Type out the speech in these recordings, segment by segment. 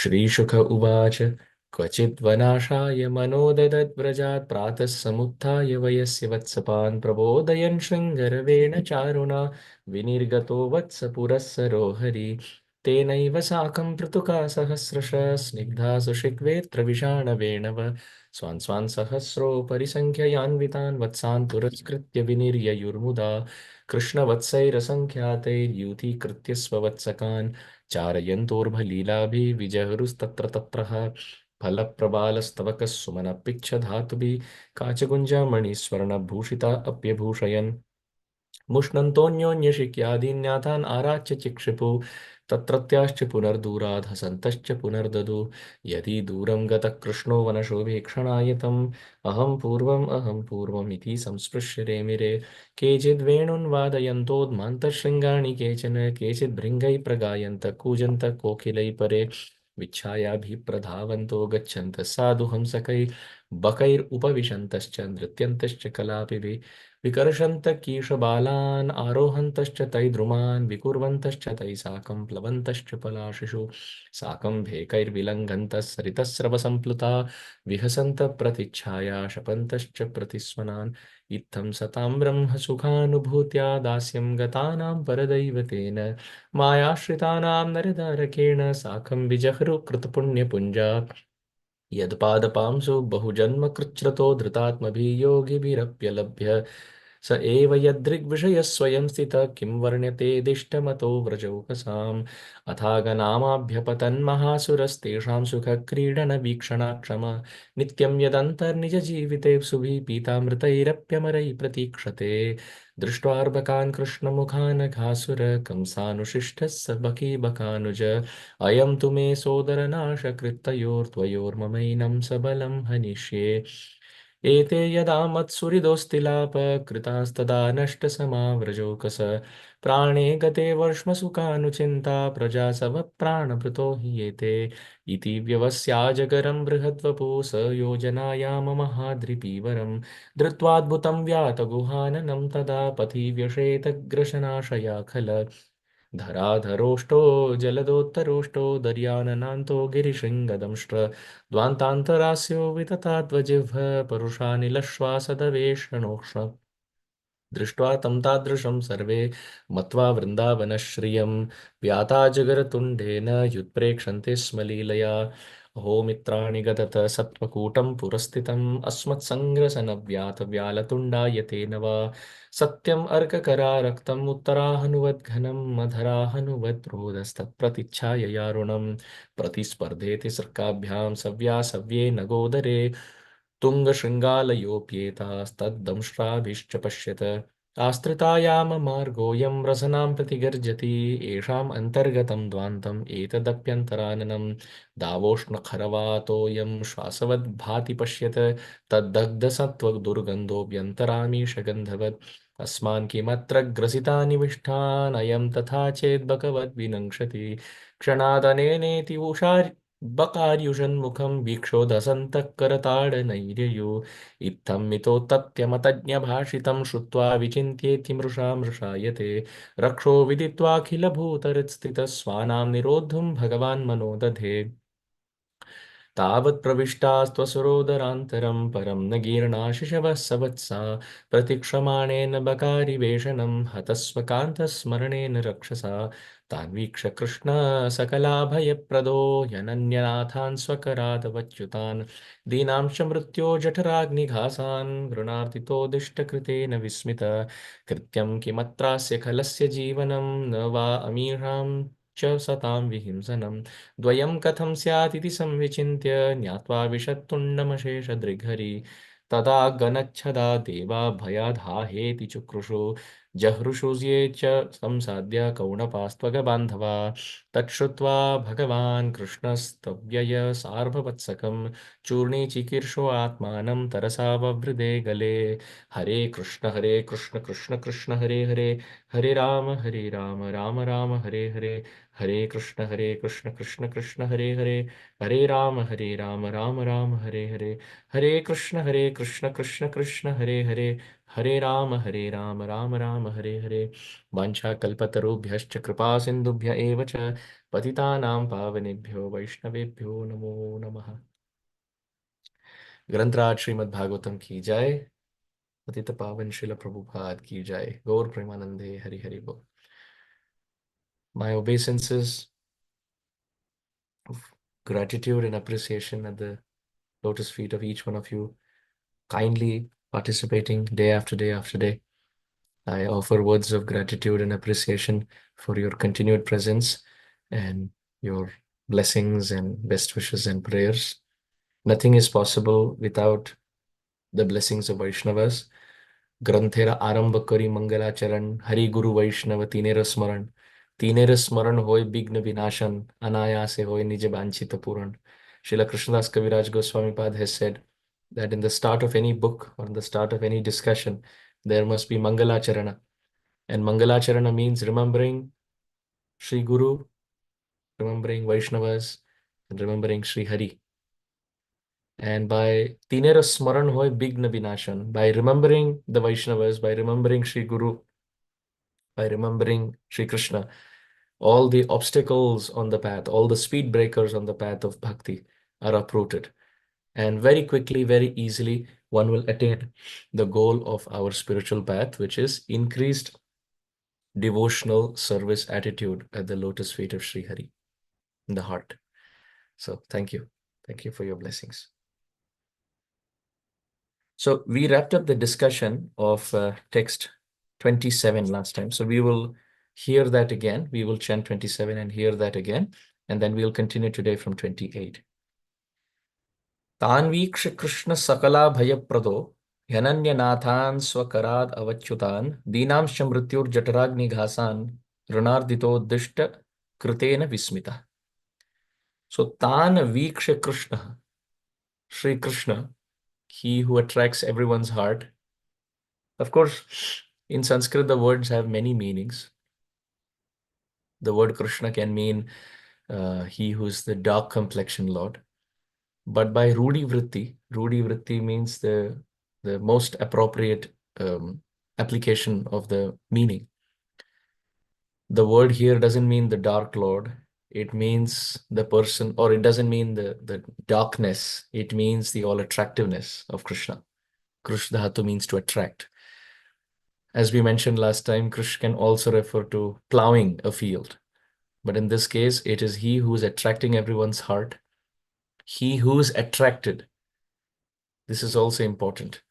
श्रीशुक उवाच। क्वचिद्वनाशाय मनोददद्व्रजात् प्रातः समुत्थाय वयस्य वत्सपान् प्रबोधयन् शृङ्गरवेण चारुणा विनिर्गतो वत्सपुरःसरो हरि। तेनैव साकं पृतुका सहस्रशः स्निग्धा सुषिक्वेऽत्र विषाणवेणव स्वान् स्वान् सहस्रोपरिसङ्ख्ययान्वितान् वत्सान् पुरस्कृत्य विनिर्ययुर्मुदा कृष्णवत्सैरसङ्ख्यातैर्यूथीकृत्य स्ववत्सकान् चारयन्तोर्भलीलाभिः विजहरुस्तत्र तत्रः फलप्रबालस्तवकः सुमनपिच्छधातुभिः काचकुञ्जमणिस्वर्णभूषिता अप्यभूषयन् मुष्णन्तोऽन्योन्यशिक्यादीन्याथान् आराच्य चिक्षिपु तत्रत्याश्च पुनर्दूरात् हसन्तश्च पुनर्ददु। यदि दूरं गतः कृष्णो वनशोभेक्षणाय अहं पूर्वमिति संस्पृश्य रेमिरे। केचिद्वेणून् वादयन्तोद्मान्तशृङ्गाणि केचन केचिद्भृङ्गैः प्रगायन्तः कूजन्तः कोकिलैः परे विच्छायाभिप्रधावन्तो गच्छन्तः साधु हंसकैः बकैरुपविशन्तश्च नृत्यन्तश्च कलापिभिः विकर्षन्तः कीशबालान् आरोहन्तश्च तैद्रुमान् विकुर्वन्तश्च तैः साकं प्लवन्तश्च पलाशिषु साकं भेकैर्विलङ्घन्तः सरितस्रवसम्प्लुता विहसन्तः प्रतिच्छाया शपन्तश्च प्रतिस्वनान्। इत्थं सतां ब्रह्मसुखानुभूत्या दास्यं गतानां परदैवतेन मायाश्रितानां नरदारकेण साकं विजहृ कृतपुण्यपुञ्जा। यत्पादपांसु बहुजन्मकृच्छ्रतो धृतात्मभिः योगिभिरप्यलभ्य स एव यदृग्विषयः स्वयं स्थितः किं वर्ण्यते दिष्टमतो व्रजौकसाम्। अथागनामाभ्यपतन्महासुरस्तेषां सुखक्रीडनवीक्षणाक्षम नित्यं यदन्तर्निजजीविते सुभिः पीतामृतैरप्यमरैः प्रतीक्षते। दृष्ट्वार्भकान् कृष्णमुखानघासुर कंसानुशिष्टः स बकीबकानुज अयं तु मे सोदरनाशकृतयोर्द्वयोर्ममैनं सबलं हनिष्ये। एते यदा मत्सुहृदोऽस्तिलापकृतास्तदा नष्टसमाव्रजौकस प्राणे गते वर्ष्मसुखानुचिन्ता प्रजा सवप्राणभृतो हि एते इति व्यवस्याजगरं बृहद्वपु स योजनायाममहाद्रिपीवरं धृत्वाद्भुतं व्यातगुहाननं तदा पथि व्यषेतग्रशनाशया खल धराधरोष्टो जलदोत्तरोष्टो दर्याननान्तो गिरिशृङ्गदंष्ट्र द्वान्तान्तरास्यो वितताद्वजिह्व परुषानिलश्वासदवेषणोष्ण दृष्ट्वा तं तादृशं सर्वे मत्वा वृन्दावनश्रियं व्याताजगरतुण्डेन युत्प्रेक्षन्ते स्म लीलया। अहो मित्राणि गदत सत्त्वकूटं पुरस्थितम् अस्मत्सङ्ग्रसनव्यातव्यालतुण्डायतेन वा सत्यम् अर्ककरारक्तम् उत्तराहनुवद्घनं मधराहनुवद् रोदस्तत्प्रतिच्छाययारुणं प्रतिस्पर्धेति सर्काभ्यां सव्यासव्ये न गोदरे तुङ्गशृङ्गालयोऽप्येतास्तद्दंष्ट्राभिश्च पश्यत आस्त्रितायाममार्गोऽयं रसनां प्रतिगर्जति येषाम् अन्तर्गतं ध्वान्तम् एतदप्यन्तराननं दावोष्णखरवातोऽयं श्वासवद्भाति पश्यत तद्दग्धसत्त्वदुर्गन्धोऽभ्यन्तरामीशगन्धवत् अस्मान् किमत्र ग्रसितानि विष्ठान् अयं तथा चेद्बकवद्विनङ्क्षति क्षणादनेनेति उषा बकार्युषन्मुखं वीक्षोधसन्तः करताडनैर्ययो इत्थं मितोत्तप्यमतज्ञभाषितं श्रुत्वा विचिन्त्येति मृषा मृषायते रक्षो विदित्वाखिलभूतहृत्स्थितः स्वानां निरोद्धुं भगवान् मनो दधे तावत् प्रविष्टास्त्वसुरोदरान्तरं परं न गीर्णाशिशवः सवत्सा प्रतीक्षमाणेन बकारिवेषणं हतस्वकान्तस्मरणेन रक्षसा तान् वीक्ष्य कृष्ण सकलाभयप्रदो ह्यनन्यनाथान् स्वकरात् अवच्युतान् दीनांश्च मृत्यो जठराग्निघासान् घृणार्दितो दिष्टकृतेन विस्मित कृत्यं किमत्रास्य खलस्य जीवनं न वा अमीषां च सतां विहिंसनम् द्वयं कथं स्यात् इति संविचिन्त्य ज्ञात्वा विषत्तुण्डमशेषदृग्हरि तदा ghana-cchadā देवा भयाद्-dhā-heti चुक्रुषु जहृषु ये च संसाद्य कौणपास्त्वगबान्धवा तच्छ्रुत्वा भगवान् कृष्णस्तव्यय सार्भवत्सकं चूर्णीचिकीर्षो आत्मानं तरसा ववृधे गले हरे Krishna Krishna Krishna Hare Hare Hare Rama, Rama Rama, Hare Hare, Hare Krishna, Krishna Krishna, Hare Hare, Hare Rama, Rama Rama, Hare Hare, Hare Krishna, Krishna Krishna, Hare Hare, Hare Rama, Rama Rama, Hare Hare. Vancha kalpatarubhyascha kripa sindubhya eva cha patitanam pavanebhyo vaishnavebhyo namo namaha. ग्रंथराज Shrimad Bhagavatam की जय। पतित पावन शिल प्रभुपाद की जय। गौर प्रेमानंदे हरि हरि बोल। My obeisances of gratitude and appreciation at the lotus feet of each one of you, kindly participating day after day after day. I offer words of gratitude and appreciation for your continued presence and your blessings and best wishes and prayers. Nothing is possible without the blessings of Vaishnavas. ग्रंथेरा आरंभ करी मंगलाचरण हरि गुरु वैष्णव तीनेर स्मरण होय विघ्न विनाशन अनायासे होय निज वांछित पूरण. Srila Krishnadas Kaviraj Goswami Pad has said that in the start of any book or in the start of any discussion, there must be Mangalacharana. And Mangalacharana means remembering Sri Guru, remembering Vaishnavas, and remembering Sri Hari. And by Tinera Smaran Hoy Bigna Vinashan, by remembering the Vaishnavas, by remembering Sri Guru, by remembering Sri Krishna, all the obstacles on the path, all the speed breakers on the path of bhakti are uprooted. And very quickly, very easily, one will attain the goal of our spiritual path, which is increased devotional service attitude at the lotus feet of Sri Hari in the heart. So thank you. Thank you for your blessings. So we wrapped up the discussion of text 27 last time. So we will hear that again. We will chant 27 and hear that again. And then we'll continue today from 28. Tān vīkṣya Krishna sakalābhaya-prado ananya-nāthān sva-karād avacyutān dīnāṁś mṛtyor jaṭharāgni-ghāsān ghṛṇārdito diṣṭa-kṛtena vismitaḥ. So Tān vīkṣya Krishna, Sri Krishna, he who attracts everyone's heart. Of course, in Sanskrit, the words have many meanings. The word Krishna can mean he who's the dark complexion Lord. But by Rudi Vritti means the most appropriate application of the meaning. The word here doesn't mean the dark Lord. It means the person, or it doesn't mean the darkness. It means the all attractiveness of Krishna. Krishna dhatu means to attract. As we mentioned last time, Krishna can also refer to plowing a field. But in this case, it is he who is attracting everyone's heart. He who is attracted. This is also important.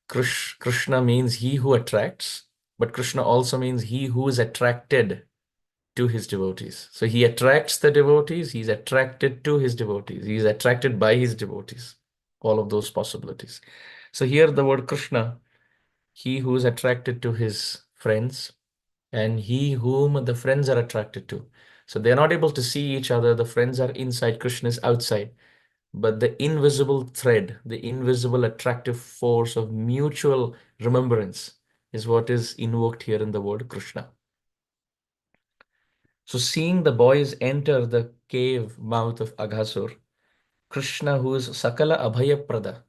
Krishna means he who attracts, but Krishna also means he who is attracted to his devotees. So he attracts the devotees, he's attracted to his devotees, he's attracted by his devotees. All of those possibilities. So here the word Krishna, he who is attracted to his friends, and he whom the friends are attracted to. So they're not able to see each other. The friends are inside, Krishna is outside. But the invisible thread, the invisible attractive force of mutual remembrance is what is invoked here in the word Krishna. So seeing the boys enter the cave mouth of Aghāsura, Krishna, who is sakalābhaya-prado,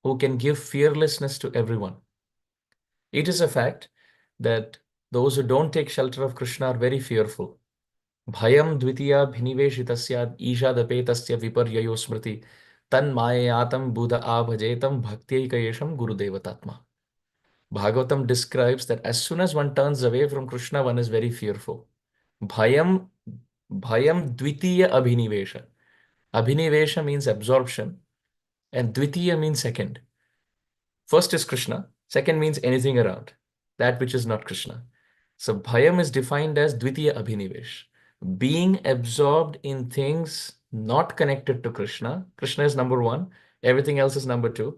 who can give fearlessness to everyone. It is a fact that those who don't take shelter of Krishna are very fearful. Bhayam dvitiya bhiniveshitasya īśādapetasya viparyayo smriti tan māyayatam buddha abhajetam bhaktyaikayesham gurudevatatma. Bhagavatam describes that as soon as one turns away from Krishna, one is very fearful. Bhayam dvitiya abhinivesha. Abhinivesha means absorption and dvitiya means second. First is Krishna, second means anything around, that which is not Krishna. So bhayam is defined as dvitiya abhinivesh. Being absorbed in things not connected to Krishna. Krishna is number one, everything else is number two.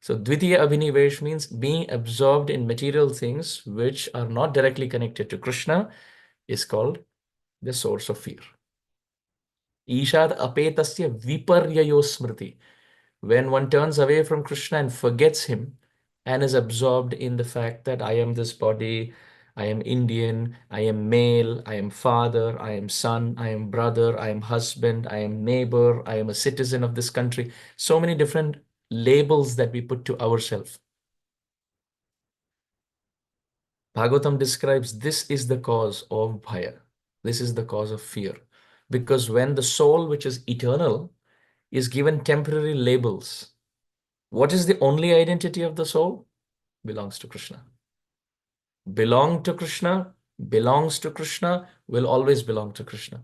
So dvitiya abhinivesh means being absorbed in material things which are not directly connected to Krishna is called the source of fear. Ishad apetasya viparyayo smriti. When one turns away from Krishna and forgets him and is absorbed in the fact that I am this body, I am Indian, I am male, I am father, I am son, I am brother, I am husband, I am neighbor, I am a citizen of this country. So many different labels that we put to ourselves. Bhagavatam describes this is the cause of bhaya. This is the cause of fear. Because when the soul, which is eternal, is given temporary labels, what is the only identity of the soul? Belongs to Krishna. Belong to Krishna, belongs to Krishna, will always belong to Krishna.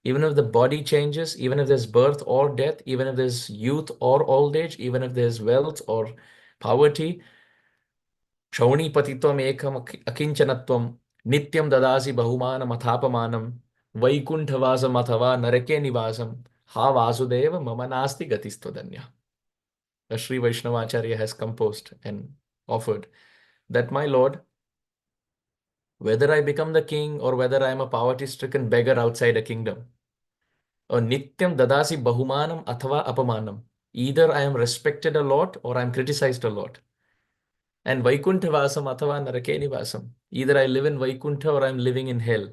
Even if the body changes, even if there's birth or death, even if there's youth or old age, even if there's wealth or poverty, క్షౌణీపతిత్వం ఏకం అకించనత్వం నిత్యం దదాసి బహుమానం అథాపమానం వైకుంఠవాసం అథవా నరకే నివాసం హా వాసుదేవ మమ నాస్తి గతిస్త్వదన్య. A Sri Vaishnavacharya has composed and offered that, my Lord, whether I become the king or whether I am a poverty-stricken beggar outside a kingdom, or nityam dadasi bahumanam athava apamanam, either I am respected a lot or I am criticized a lot. And Vaikuntha Vasam Athava Narake Nivasam. Either I live in Vaikuntha or I'm living in hell.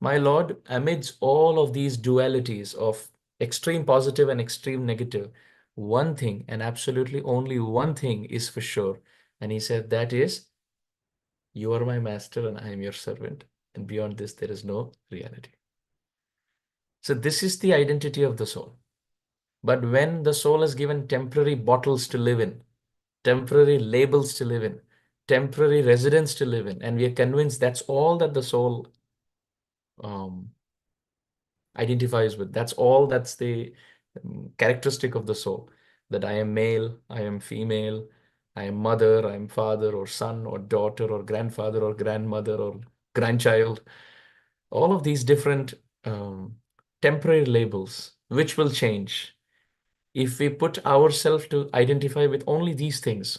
My Lord, amidst all of these dualities of extreme positive and extreme negative, one thing and absolutely only one thing is for sure. And he said, that is, you are my master and I am your servant. And beyond this, there is no reality. So this is the identity of the soul. But when the soul is given temporary bottles to live in, temporary labels to live in, temporary residence to live in, and we are convinced that's all that the soul identifies with. That's all that's the characteristic of the soul. That I am male, I am female, I am mother, I am father or son or daughter or grandfather or grandmother or grandchild. All of these different temporary labels, which will change. If we put ourselves to identify with only these things,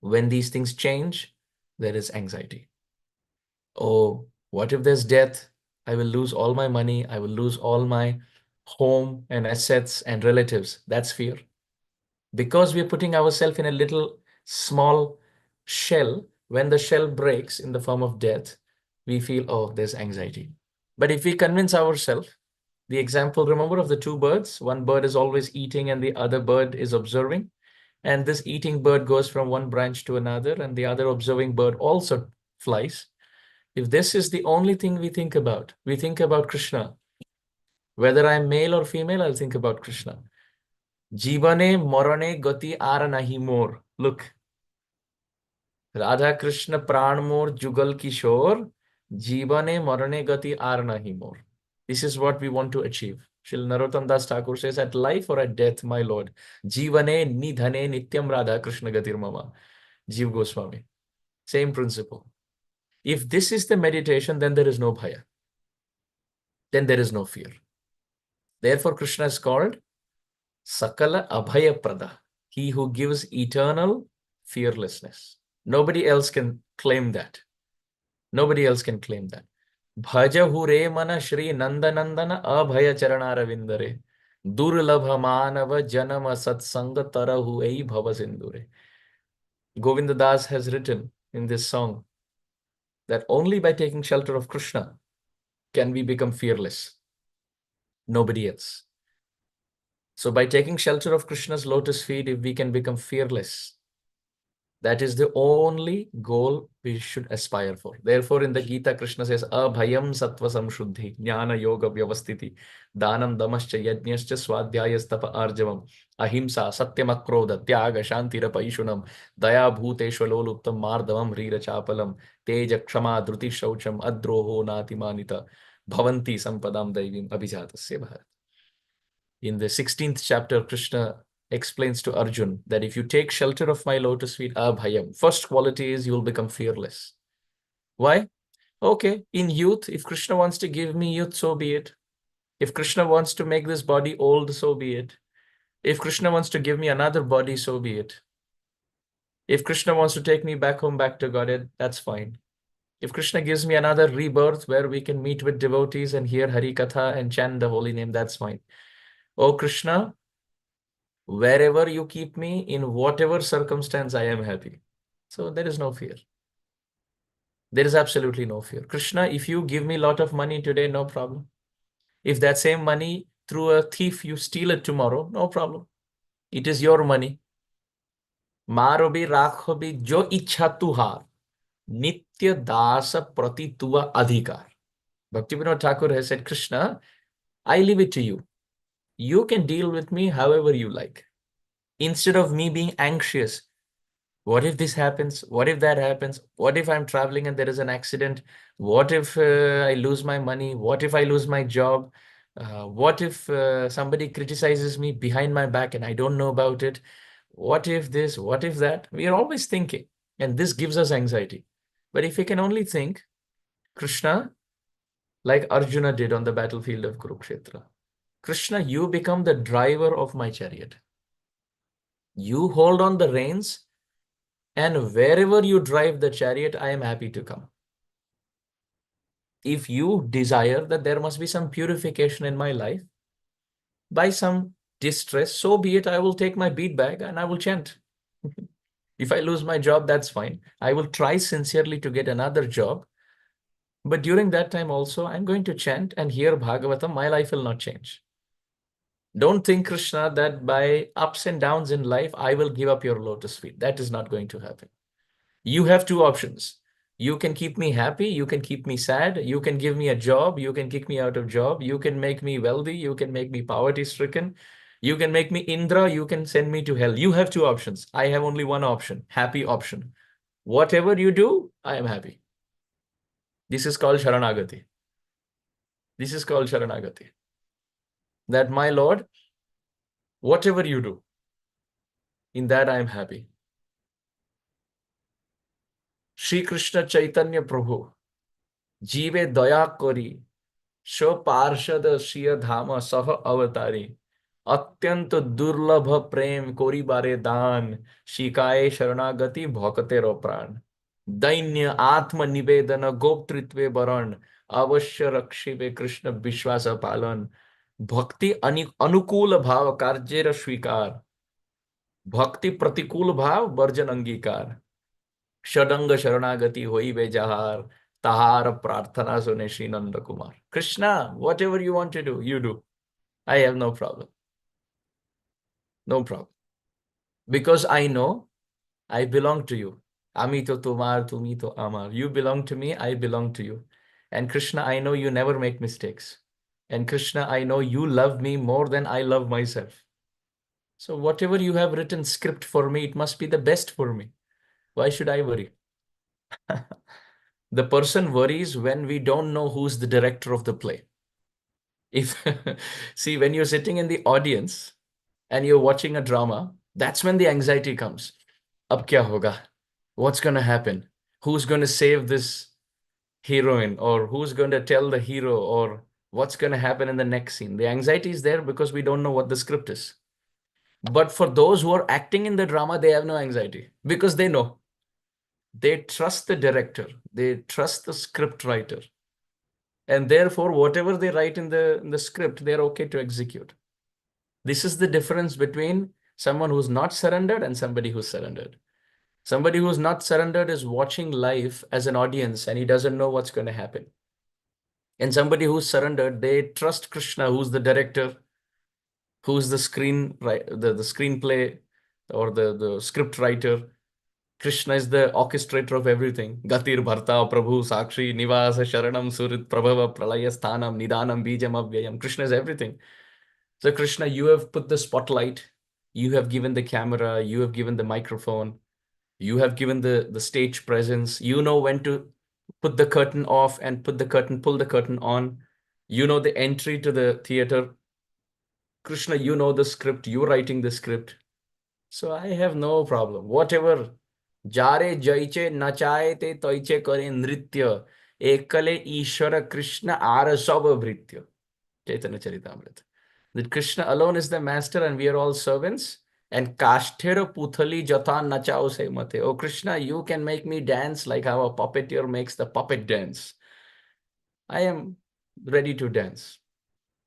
when these things change, there is anxiety. Oh, what if there's death? I will lose all my money. I will lose all my home and assets and relatives. That's fear. Because we're putting ourselves in a little small shell, when the shell breaks in the form of death, we feel, oh, there's anxiety. But if we convince ourselves, the example, remember, of the two birds, one bird is always eating and the other bird is observing. And this eating bird goes from one branch to another, and the other observing bird also flies. If this is the only thing we think about Krishna. Whether I'm male or female, I'll think about Krishna. Jīvane morane gati ar nahi mor. Look. Radha Krishna pran mor jugal kishor. Jīvane morane gati ar nahi mor. This is what we want to achieve. Shri Narottam Das Thakur says, at life or at death, my Lord. Jīvane nidhane nityam Radha Krishna gatir mama. Jiva Goswami. Same principle. If this is the meditation, then there is no bhaya. Then there is no fear. Therefore, Krishna is called sakalābhaya-prado, he who gives eternal fearlessness. Nobody else can claim that. Nobody else can claim that. Bhaja hure mana Shri Nandanandana abhaya charanaravindare. Durlabha manava janama satsanga tarahu ei bhava sindure. Govinda Das has written in this song that only by taking shelter of Krishna can we become fearless. Nobody else. So by taking shelter of Krishna's lotus feet, if we can become fearless, that is the only goal we should aspire for. Therefore, in the Gita, Krishna says, abhayam sattva samshuddhi, jnana yoga vyavasthiti, dānam damascha yajñascha swadhyayastapa arjavam, ahimsa satyam akrodha, tyaga shantira paishunam, daya bhuteshvaloluptam mardavam rira chapalam, teja kshama dhruti shaucham adroho natimanita, bhavanti sampadam daivim abhijatasya bharat. In the 16th chapter, Krishna explains to Arjun that if you take shelter of my lotus feet, abhayam, first quality is you will become fearless. Why? Okay, in youth, if Krishna wants to give me youth, so be it. If Krishna wants to make this body old, so be it. If Krishna wants to give me another body, so be it. If Krishna wants to take me back home, back to Godhead, that's fine. If Krishna gives me another rebirth where we can meet with devotees and hear Hari Katha and chant the holy name, that's fine. Oh Krishna, wherever you keep me, in whatever circumstance, I am happy. So there is no fear. There is absolutely no fear. Krishna, if you give me a lot of money today, no problem. If that same money through a thief, you steal it tomorrow, no problem. It is your money. Marobi rakhobi jo ichha tuhar. Nitya dasa prati tuva adhikar. Bhaktivinoda Thakur has said, Krishna, I leave it to you. You can deal with me however you like. Instead of me being anxious, what if this happens? What if that happens? What if I'm traveling and there is an accident? What if I lose my money? What if I lose my job? What if somebody criticizes me behind my back and I don't know about it? What if this? What if that? We are always thinking, and this gives us anxiety. But if we can only think, Krishna, like Arjuna did on the battlefield of Kurukshetra, Krishna, you become the driver of my chariot. You hold on the reins, and wherever you drive the chariot, I am happy to come. If you desire that there must be some purification in my life, by some distress, so be it. I will take my bead bag and I will chant. If I lose my job, that's fine. I will try sincerely to get another job. But during that time also, I'm going to chant and hear Bhagavatam. My life will not change. Don't think, Krishna, that by ups and downs in life, I will give up your lotus feet. That is not going to happen. You have two options. You can keep me happy. You can keep me sad. You can give me a job. You can kick me out of job. You can make me wealthy. You can make me poverty stricken. You can make me Indra. You can send me to hell. You have two options. I have only one option, happy option. Whatever you do, I am happy. This is called Sharanagati. This is called Sharanagati. That my Lord, whatever you do, in that I am happy. Shri Krishna Chaitanya Prabhu, Jive Daya Kori, Sho Parshad Shriya Dhama Saha Avatari, Atyant Durlabha Prem Kori Bare Dan, Shikaye Sharanagati Bhakatero Pran, Dainya Atma Nivedana Goptritve Baran, Avashya Rakshive Krishna Vishwasa Palan, Bhakti Anukula Bhava Karjera Shvikar, Bhakti Pratikul Bhav Barjan Angikar. षडंग शरणागति होई बे जहार तहार प्रार्थना सुने Shri Nand Kumar. Krishna, whatever you want to do, you do. I have no problem. No problem. Because I know I belong to you. Ami to tumar, tumi to amar. You belong to me, I belong to you. And Krishna, I know you never make mistakes. And Krishna, I know you love me more than I love myself. So whatever you have written script for me, it must be the best for me. Why should I worry? The person worries when we don't know who's the director of the play. If see, when you're sitting in the audience and you're watching a drama, that's when the anxiety comes. Ab kya hoga? What's going to happen? Who's going to save this heroine, or who's going to tell the hero, or what's going to happen in the next scene? The anxiety is there because we don't know what the script is. But for those who are acting in the drama, they have no anxiety because they know. They trust the director. They trust the script writer. And therefore, whatever they write in the script, they're okay to execute. This is the difference between someone who's not surrendered and somebody who's surrendered. Somebody who's not surrendered is watching life as an audience and he doesn't know what's going to happen. And somebody who's surrendered, they trust Krishna, who's the director, who's the screenplay or the script writer. Krishna is the orchestrator of everything. Gatir Bharta Prabhu Sakshi Nivasa Sharanam Surit Prabhava Pralaya Sthanam Nidanam Bijam Avyayam. Krishna is everything. So Krishna, you have put the spotlight, you have given the camera, you have given the microphone, you have given the stage presence. You know when to put the curtain off and pull the curtain on. You know the entry to the theater. Krishna, you know the script, you're writing the script. So I have no problem. Whatever. Jare jaiche nachaye te toiche kare nritya. Ekale Ishvara Krishna ara sava bhritya. Chaitanya Charitamrita. That Krishna alone is the master and we are all servants. And kasthera puthali jata nachao se mate. Oh Krishna, you can make me dance like how a puppeteer makes the puppet dance. I am ready to dance.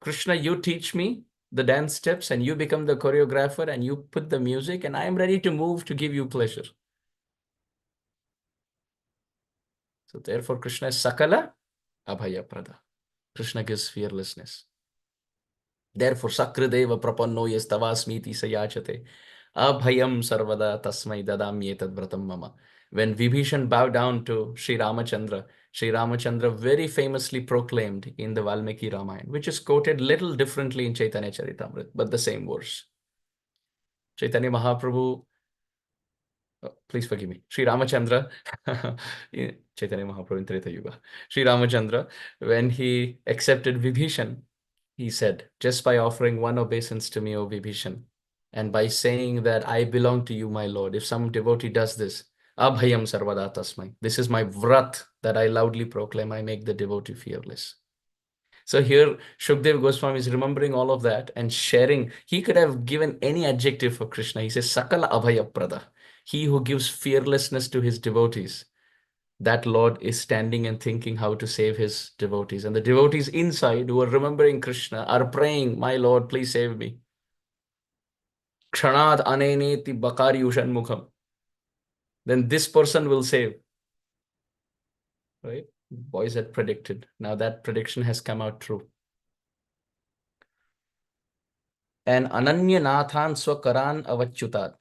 Krishna, you teach me the dance steps and you become the choreographer and you put the music and I am ready to move to give you pleasure. So therefore, Krishna is sakalābhaya-prado. Krishna gives fearlessness. Therefore, sakrideva prapanno yastavasmiti sayachate. Abhayam sarvada tasmai dadamyetad vratam mama. When Vibhishan bowed down to Sri Ramachandra very famously proclaimed in the Valmiki Ramayana, which is quoted little differently in Chaitanya Charitamrita, but the same verse. Chaitanya Mahaprabhu, please forgive me, Sri Ramachandra, Chaitanya Mahaprabhu in Treta Yuga, Sri Ramachandra, when he accepted Vibhishan, he said, just by offering one obeisance to me, O Vibhishan, and by saying that I belong to you, my Lord, if some devotee does this, abhayam sarvada tasmai, this is my vrat that I loudly proclaim, I make the devotee fearless. So here, Shukdev Goswami is remembering all of that and sharing. He could have given any adjective for Krishna. He says, sakalābhaya-prado, he who gives fearlessness to his devotees. That Lord is standing and thinking how to save his devotees. And the devotees inside who are remembering Krishna are praying, my Lord, please save me. Kṛṣṇād anenya-nāthān bakaryushan mukham. Then this person will save. Right? Boys had predicted. Now that prediction has come out true. And ananya-nāthān sva-karād avacyutān.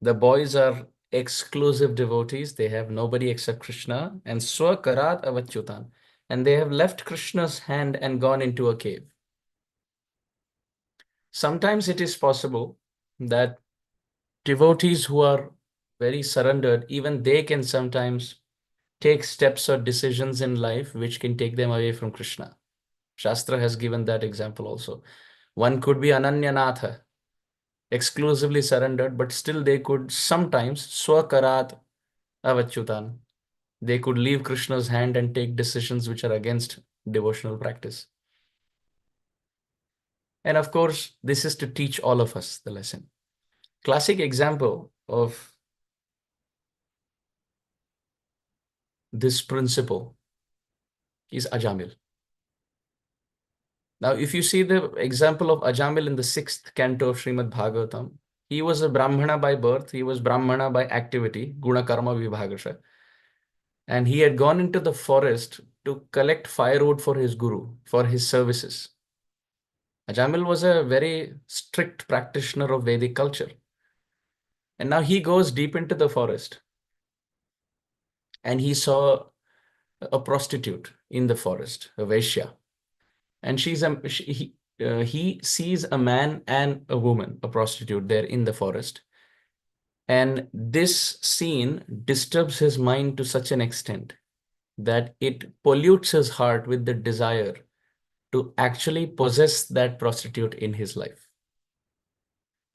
The boys are exclusive devotees. They have nobody except Krishna. And sva-karād avacyutān. And they have left Krishna's hand and gone into a cave. Sometimes it is possible that devotees who are very surrendered, even they can sometimes take steps or decisions in life which can take them away from Krishna. Shastra has given that example also. One could be ananya-nāthān, exclusively surrendered, but still they could sometimes sva-karād avacyutān. They could leave Krishna's hand and take decisions which are against devotional practice. And of course, this is to teach all of us the lesson. Classic example of this principle is Ajamil. Now, if you see the example of Ajamil in the 6th canto of Śrīmad-Bhāgavatam, he was a Brahmana by birth, he was Brahmana by activity, guna karma vibhagasha. And he had gone into the forest to collect firewood for his guru, for his services. Ajamil was a very strict practitioner of Vedic culture. And now he goes deep into the forest and he saw a prostitute in the forest, a vīkṣya. And he sees a man and a woman, a prostitute, there in the forest. And this scene disturbs his mind to such an extent that it pollutes his heart with the desire to actually possess that prostitute in his life.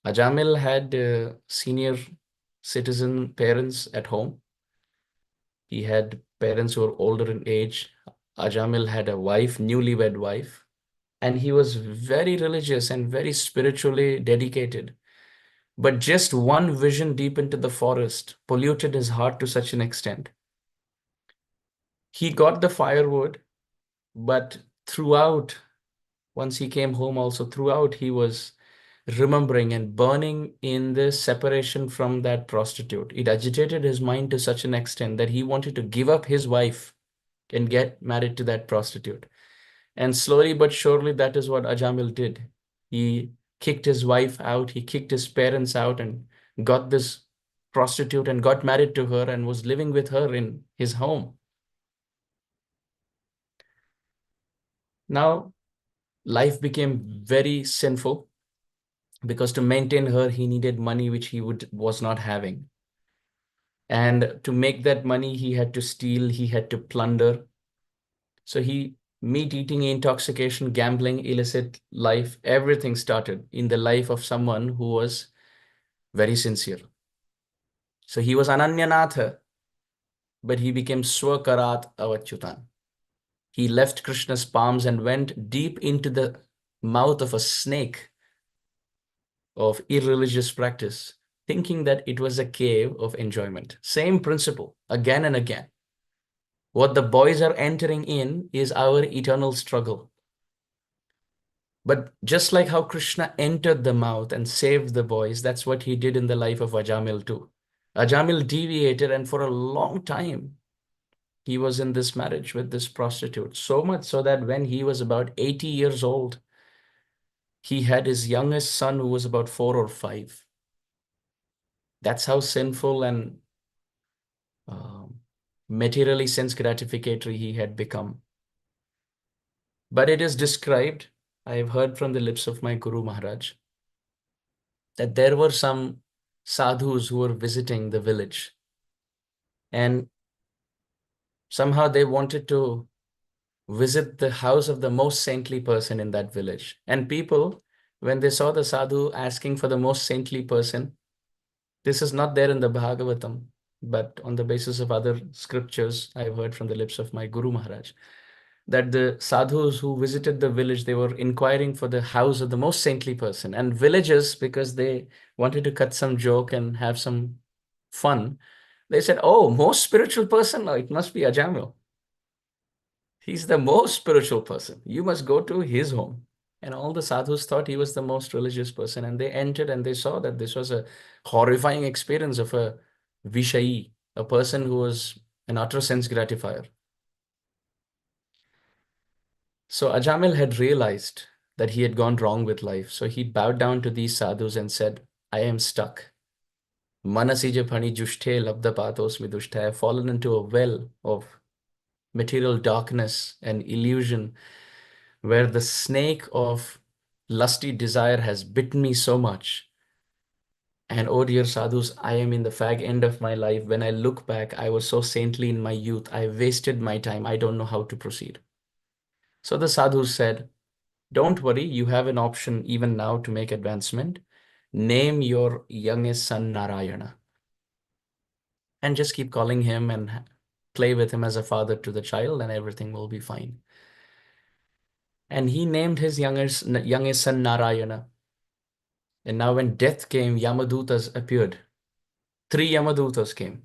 Ajamil had senior citizen parents at home. He had parents who were older in age. Ajamil had a wife, newlywed wife, and he was very religious and very spiritually dedicated. But just one vision deep into the forest polluted his heart to such an extent. He got the firewood, but throughout, once he came home also, throughout he was remembering and burning in the separation from that prostitute. It agitated his mind to such an extent that he wanted to give up his wife and get married to that prostitute. And slowly but surely, that is what Ajamil did. He kicked his wife out, he kicked his parents out and got this prostitute and got married to her and was living with her in his home. Now, life became very sinful because to maintain her, he needed money which he was not having. And to make that money, he had to steal, he had to plunder. So meat eating, intoxication, gambling, illicit life, everything started in the life of someone who was very sincere. So he was ananya-nāthān, but he became sva-karād avacyutān. He left Krishna's palms and went deep into the mouth of a snake of irreligious practice, thinking that it was a cave of enjoyment. Same principle, again and again. What the boys are entering in is our eternal struggle. But just like how Krishna entered the mouth and saved the boys, that's what he did in the life of Ajamil too. Ajamil deviated, and for a long time, he was in this marriage with this prostitute. So much so that when he was about 80 years old, he had his youngest son who was about 4 or 5. That's how sinful and materially sense gratificatory he had become. But it is described, I have heard from the lips of my Guru Maharaj, that there were some sadhus who were visiting the village, and somehow they wanted to visit the house of the most saintly person in that village. And people, when they saw the sadhu asking for the most saintly person, this is not there in the Bhagavatam, but on the basis of other scriptures, I've heard from the lips of my Guru Maharaj, that the sadhus who visited the village, they were inquiring for the house of the most saintly person. And villagers, because they wanted to cut some joke and have some fun, they said, oh, most spiritual person? Oh, it must be Ajamil. He's the most spiritual person. You must go to his home. And all the sadhus thought he was the most religious person. And they entered and they saw that this was a horrifying experience of a Vishayi, a person who was an utter sense gratifier. So Ajamil had realized that he had gone wrong with life. So he bowed down to these sadhus and said, I am stuck. Manasija phani jushthe labda patosmi dushta. I have fallen into a well of material darkness and illusion, where the snake of lusty desire has bitten me so much. And oh dear sadhus, I am in the fag end of my life. When I look back, I was so saintly in my youth. I wasted my time. I don't know how to proceed. So the sadhus said, don't worry, you have an option even now to make advancement. Name your youngest son Narayana. And just keep calling him and play with him as a father to the child, and everything will be fine. And he named his youngest son Narayana. And now when death came, Yamadutas appeared. 3 Yamadutas came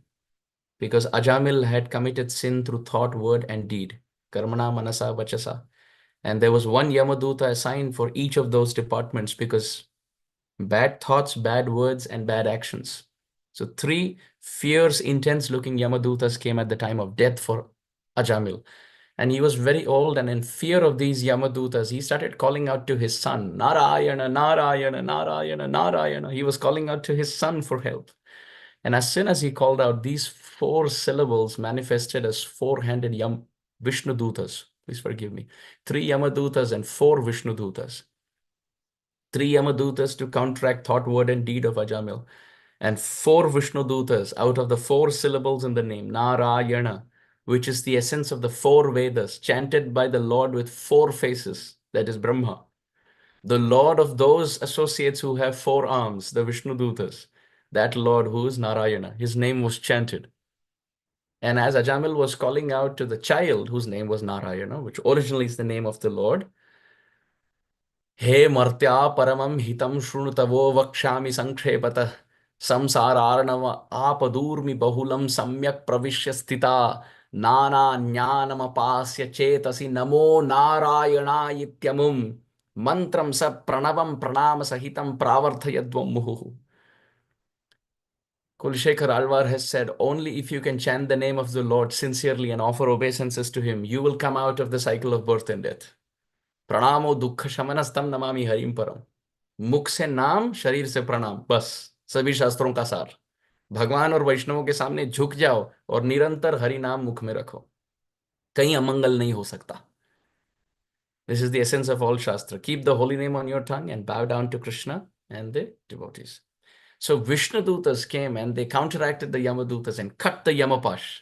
because Ajamil had committed sin through thought, word, and deed. Karmana, manasa, vachasa. And there was one Yamaduta assigned for each of those departments, because bad thoughts, bad words, and bad actions. So 3 fierce, intense-looking Yamadutas came at the time of death for Ajamil. And he was very old, and in fear of these Yamadutas, he started calling out to his son, Narayana, Narayana, Narayana, Narayana. He was calling out to his son for help. And as soon as he called out, these 4 syllables manifested as 4-handed Vishnudutas. Please forgive me. 3 Yamadutas and 4 Vishnudutas. 3 Yamadutas to counteract thought, word, and deed of Ajamil. And 4 Vishnudutas out of the 4 syllables in the name, Narayana, which is the essence of the 4 Vedas, chanted by the Lord with 4 faces, that is Brahma. The Lord of those associates who have 4 arms, the Vishnudutas, that Lord who is Narayana, his name was chanted. And as Ajamil was calling out to the child whose name was Narayana, which originally is the name of the Lord, He martya paramam hitam shrunutavo vakshami sankshepatah samsararnava apadurmi bahulam samyak pravishya sthita nana jnanam apasya chetasi namo narayana ityamum mantram sa pranavam pranama sahitam pravarthayadvam muhu. Kulshekar Alvar has said, only if you can chant the name of the Lord sincerely and offer obeisances to him, you will come out of the cycle of birth and death. Pranamo dukkha shamanastam namami harim param. मुख से नाम, शरीर से प्रणाम, बस सभी शास्त्रों का सार। भगवान और वैष्णवों के सामने झुक जाओ और निरंतर हरि नाम मुख में रखो, कहीं अमंगल नहीं हो सकता। This is the essence of all Shastra. Keep the holy name on your tongue and bow down to Krishna and the devotees. So Vishnudutas came and they counteracted the Yamadutas and cut the Yamapash.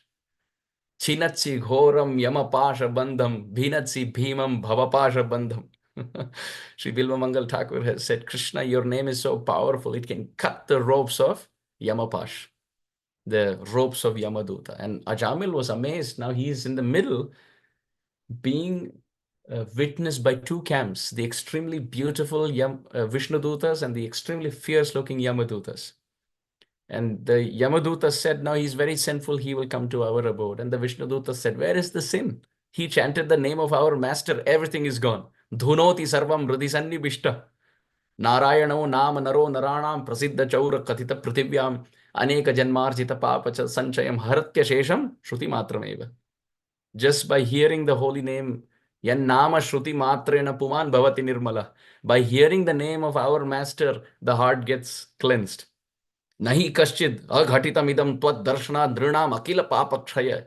Chinatsi ghoram Yamapasha bandham, bhinatsi bhimam bhavapasha bandham. Sri Bilvamangal Thakur has said, Krishna, your name is so powerful, it can cut the ropes of Yamapash, the ropes of Yamaduta. And Ajamil was amazed. Now he is in the middle, being witnessed by 2 camps, the extremely beautiful Vishnudutas and the extremely fierce-looking Yamadutas. And the Yamaduta said, now he's very sinful, he will come to our abode. And the Vishnuduta said, where is the sin? He chanted the name of our master, everything is gone. Dhunoti sarvam hridhi sannibishta. Narayano nama naro naranam prasiddha chaura kathita prithivyam aneka janmarjita papacha sanchayam haratya shesham shruti matrameva. Just by hearing the holy name, yan nama shruti matrena puman bhavati nirmala. By hearing the name of our master, the heart gets cleansed. Nahi kaschid aghatitam idam tvat darshana drinam akila papakshaya.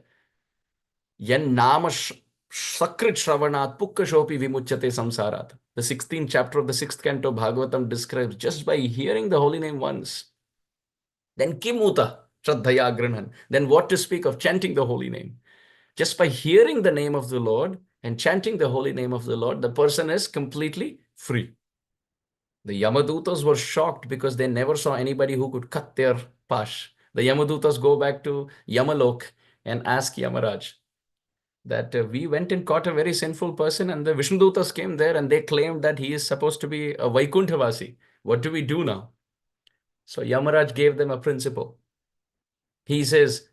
Yan nama sakrit shravanat pukkashopi vimuchyate samsarat. The 16th chapter of the 6th canto Bhagavatam describes just by hearing the holy name once. Then kimuta shraddhaya grinhan. Then what to speak of chanting the holy name? Just by hearing the name of the Lord and chanting the holy name of the Lord, the person is completely free. The Yamadutas were shocked because they never saw anybody who could cut their pash. The Yamadutas go back to Yamalok and ask Yamaraj that we went and caught a very sinful person, and the Vishnudutas came there and they claimed that he is supposed to be a Vaikunthavasi. What do we do now? So Yamaraj gave them a principle. He says,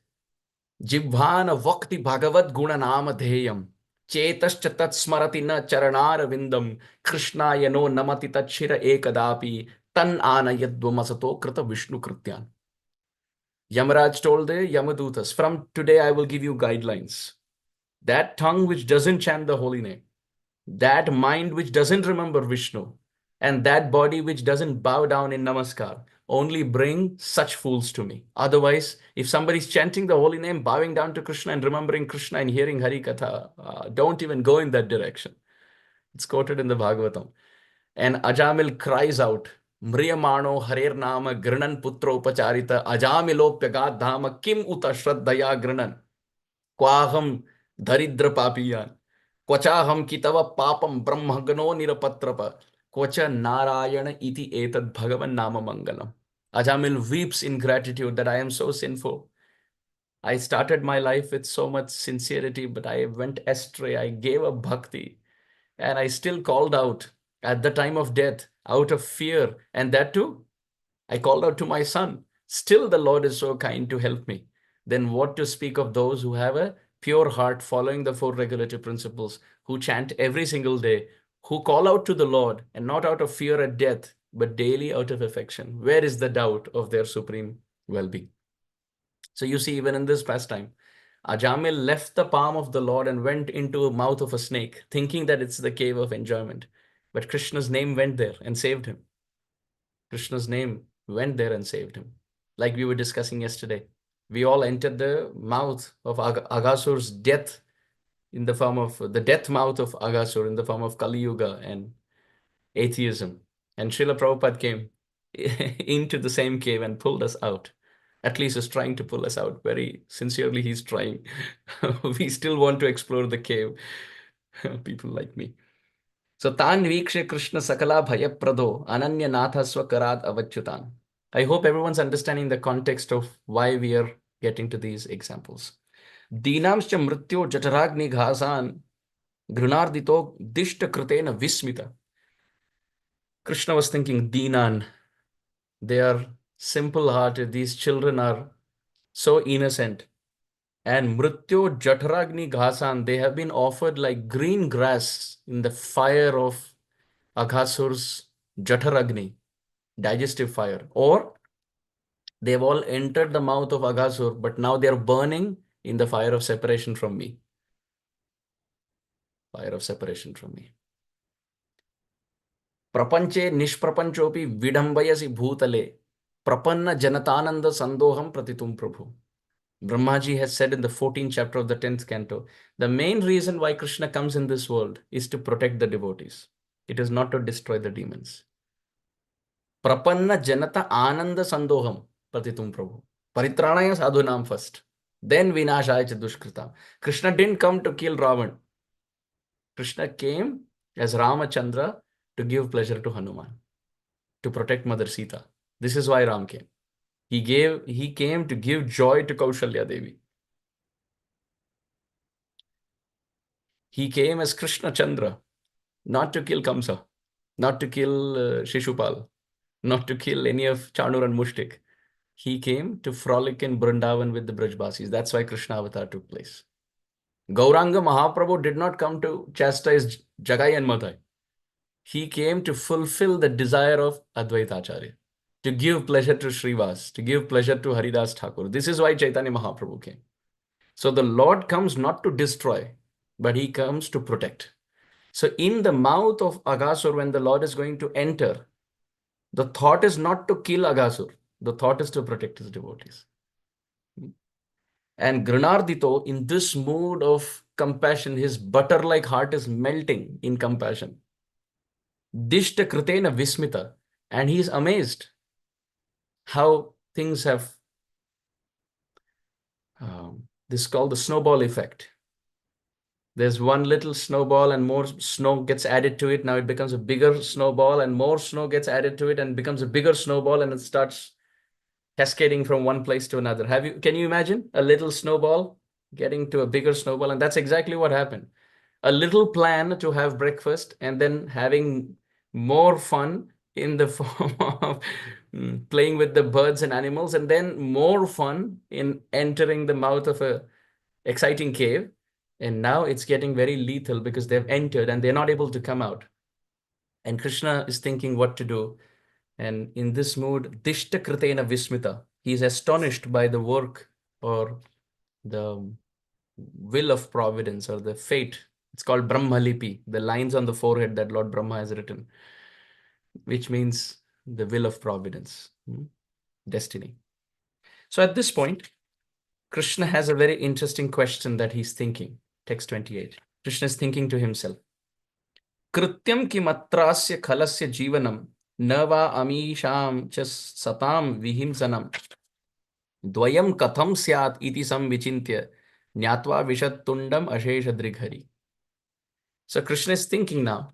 Jivana vakti bhagavad guna nama dheyam. Chetascha tat smarati na charanara vindam. Krishna yano namati tat shira ekadapi. Tan anayadvamasato krita Vishnu kṛtyaṁ. Yamaraj told the Yamadutas, from today I will give you guidelines. That tongue which doesn't chant the holy name, that mind which doesn't remember Vishnu, and that body which doesn't bow down in namaskar, only bring such fools to me. Otherwise, if somebody's chanting the holy name, bowing down to Krishna and remembering Krishna and hearing Hari Katha, don't even go in that direction. It's quoted in the Bhagavatam. And Ajamil cries out, Mriyamano Harer Nama Grinan Putro Pacharita Ajamilopyagat Dhama Kim Uta Shraddhaya Grinan Kwaham Daridra Papiyan Kwachaham Kitava Papam Brahmagano Nirapatrapa Kvacha Narayana iti etad Bhagavan Nama Mangalam. Ajamil weeps in gratitude that I am so sinful. I started my life with so much sincerity, but I went astray. I gave up bhakti, and I still called out at the time of death out of fear. And that too, I called out to my son. Still, the Lord is so kind to help me. Then what to speak of those who have a pure heart following the four regulative principles, who chant every single day, who call out to the Lord and not out of fear at death, but daily out of affection? Where is the doubt of their supreme well-being? So you see, even in this pastime, Ajamil left the palm of the Lord and went into the mouth of a snake, thinking that it's the cave of enjoyment. But Krishna's name went there and saved him. Krishna's name went there and saved him. Like we were discussing yesterday, we all entered the mouth of Aghāsura's death in the form of the death mouth of Aghāsura in the form of Kali Yuga and atheism. And Srila Prabhupada came into the same cave and pulled us out. At least is trying to pull us out. Very sincerely, he's trying. We still want to explore the cave. People like me. So, tan vīkṣya Krishna sakalābhaya-prado ananya-nāthān sva-karād avacyutān. I hope everyone's understanding the context of why we are getting to these examples. Dīnāṁś mṛtyor jaṭharāgni-ghāsān ghṛṇārdito diṣṭa-kṛtena vismitaḥ. Krishna was thinking, Dīnān, they are simple-hearted. These children are so innocent. And mṛtyor jaṭharāgni-ghāsān, they have been offered like green grass in the fire of Aghāsura's jaṭharāgni, digestive fire. Or they've all entered the mouth of Aghāsura, but now they're burning in the fire of separation from me. Fire of separation from me. Prapanche nishprapanchopi vidambayasi bhutale prapanna janatananda sandoham pratitum prabhu. Brahmaji has said in the 14th chapter of the 10th canto, the main reason why Krishna comes in this world is to protect the devotees. It is not to destroy the demons. Prapanna janata ananda sandoham pratitum prabhu. Paritranaya sadhunam first. Then vinashaya cha dushkritam. Krishna didn't come to kill Ravan. Krishna came as Ramachandra to give pleasure to Hanuman, to protect Mother Sita. This is why Ram came. He came to give joy to Kaushalya Devi. He came as Krishna Chandra, not to kill Kamsa, not to kill Shishupal, not to kill any of Chanur and Mushtik. He came to frolic in Vrindavan with the Brajbasis. That's why Krishna avatar took place. Gauranga Mahaprabhu did not come to chastise Jagai and Madhai. He came to fulfill the desire of Advaita Acharya, to give pleasure to Srivas, to give pleasure to Haridas Thakur. This is why Chaitanya Mahaprabhu came. So the Lord comes not to destroy, but he comes to protect. So in the mouth of Aghāsura, when the Lord is going to enter, the thought is not to kill Aghāsura. The thought is to protect his devotees. And ghṛṇārdito, in this mood of compassion, his butter-like heart is melting in compassion. diṣṭa-kṛtena vismitaḥ, and he is amazed how things have, this is called the snowball effect. There's one little snowball and more snow gets added to it. Now it becomes a bigger snowball and more snow gets added to it and becomes a bigger snowball, and it starts cascading from one place to another. Can you imagine a little snowball getting to a bigger snowball? And that's exactly what happened. A little plan to have breakfast and then having more fun in the form of playing with the birds and animals, and then more fun in entering the mouth of a exciting cave. And now it's getting very lethal because they've entered and they're not able to come out. And Krishna is thinking what to do. And in this mood, diṣṭa-kṛtena vismitaḥ, he is astonished by the work or the will of providence or the fate. It's called Brahmalipi, the lines on the forehead that Lord Brahma has written, which means the will of providence, destiny. So at this point, Krishna has a very interesting question that he's thinking. Text 28. Krishna is thinking to himself. Kṛtyaṁ kim atrāsya khalasya jīvanaṁ na va amīṣāṁ cha satāṁ vihimsanam dvayam katham syat iti samvichintya nyatva vishattundam aśeṣa-dṛg. So Krishna is thinking now.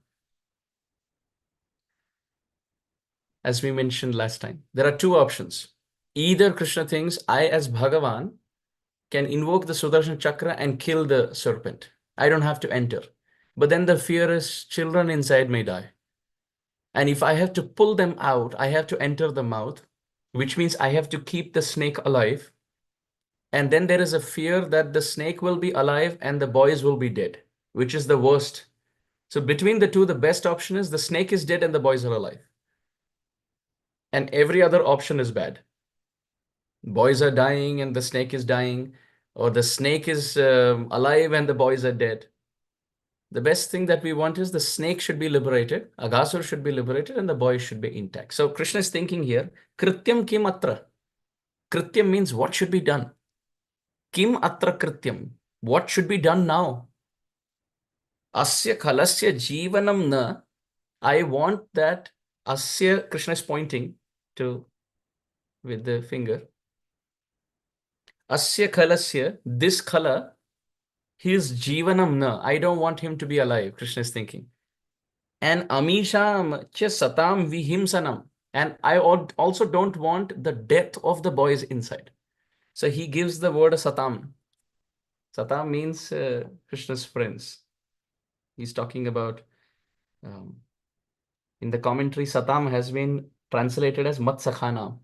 As we mentioned last time, there are two options. Either Krishna thinks I as Bhagavan can invoke the Sudarshan Chakra and kill the serpent. I don't have to enter. But then the fear is children inside may die. And if I have to pull them out, I have to enter the mouth, which means I have to keep the snake alive. And then there is a fear that the snake will be alive and the boys will be dead, which is the worst. So between the two, the best option is the snake is dead and the boys are alive. And every other option is bad. Boys are dying and the snake is dying, or the snake is alive and the boys are dead. The best thing that we want is the snake should be liberated, Aghāsura should be liberated, and the boys should be intact. So Krishna is thinking here, kṛtyaṁ kim atra? Kṛtyaṁ means what should be done. Kim atra kṛtyaṁ? What should be done now? Asya khalasya jīvanaṁ na. I want that asya, Krishna is pointing to with the finger. Asya khalasya, this khala, his jīvanaṁ na. I don't want him to be alive, Krishna is thinking. And amīṣāṁ cha satāṁ vihimsanam. And I also don't want the death of the boys inside. So he gives the word satāṁ. Satāṁ means Krishna's friends. He's talking about, in the commentary, satāṁ has been translated as mat-sakhanam.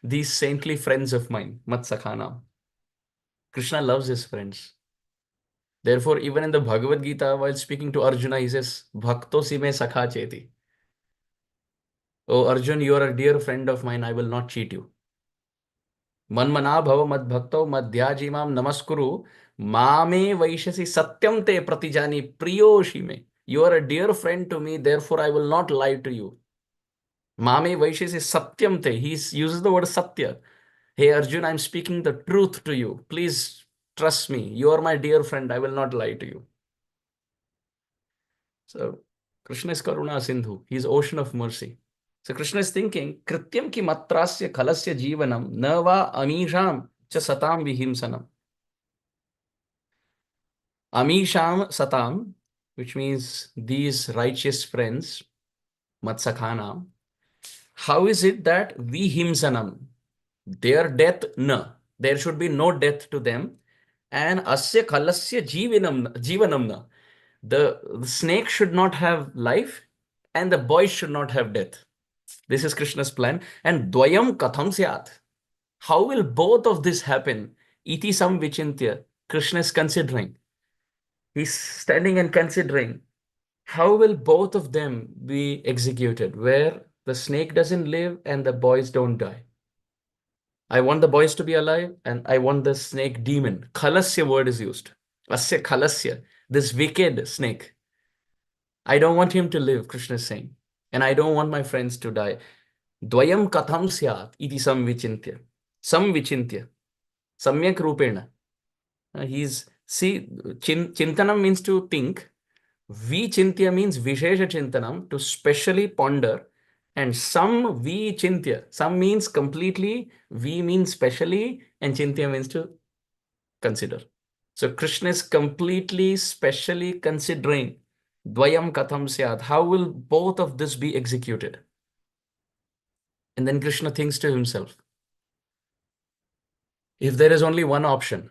These saintly friends of mine, mat-sakhanam. Krishna loves his friends. Therefore, even in the Bhagavad Gita, while speaking to Arjuna, he says, Bhakto si me sakha cheti. Oh Arjun, you are a dear friend of mine, I will not cheat you. Manmana bhava mad bhakto madhyajimam namaskuru mame vaishasi satyam te pratijani priyoshi me. You are a dear friend to me, therefore I will not lie to you. Mame vaishasi satyam te. He uses the word satya. Hey Arjun, I'm speaking the truth to you. Please trust me. You are my dear friend. I will not lie to you. So Krishna is Karuna Sindhu. He is ocean of mercy. So Krishna is thinking, Kṛtyaṁ ki matrāsya khalasya jīvanam na va amīṣāṁ cha satāṁ vihimsanam. Amīṣāṁ satāṁ, which means these righteous friends, matsakhanam. How is it that vihimsanam? Their death, no. There should be no death to them. And asya khalasya jīvanam na. The snake should not have life and the boys should not have death. This is Krishna's plan. And dvayam katham syat. How will both of this happen? Iti samvichintya. Krishna is considering. He's standing and considering. How will both of them be executed? Where the snake doesn't live and the boys don't die. I want the boys to be alive, and I want the snake demon. Khalasya word is used. Khalasya, this wicked snake. I don't want him to live, Krishna is saying. And I don't want my friends to die. Dvayam katham syat iti samvichintya. Samvichintya. Samyak rupena. Chintanam means to think. Vichintya means vishesha chintanam, to specially ponder. And some vichintya. Some means completely, vi means specially, and chintya means to consider. So Krishna is completely, specially considering dvayam katham syat. How will both of this be executed? And then Krishna thinks to himself, if there is only one option,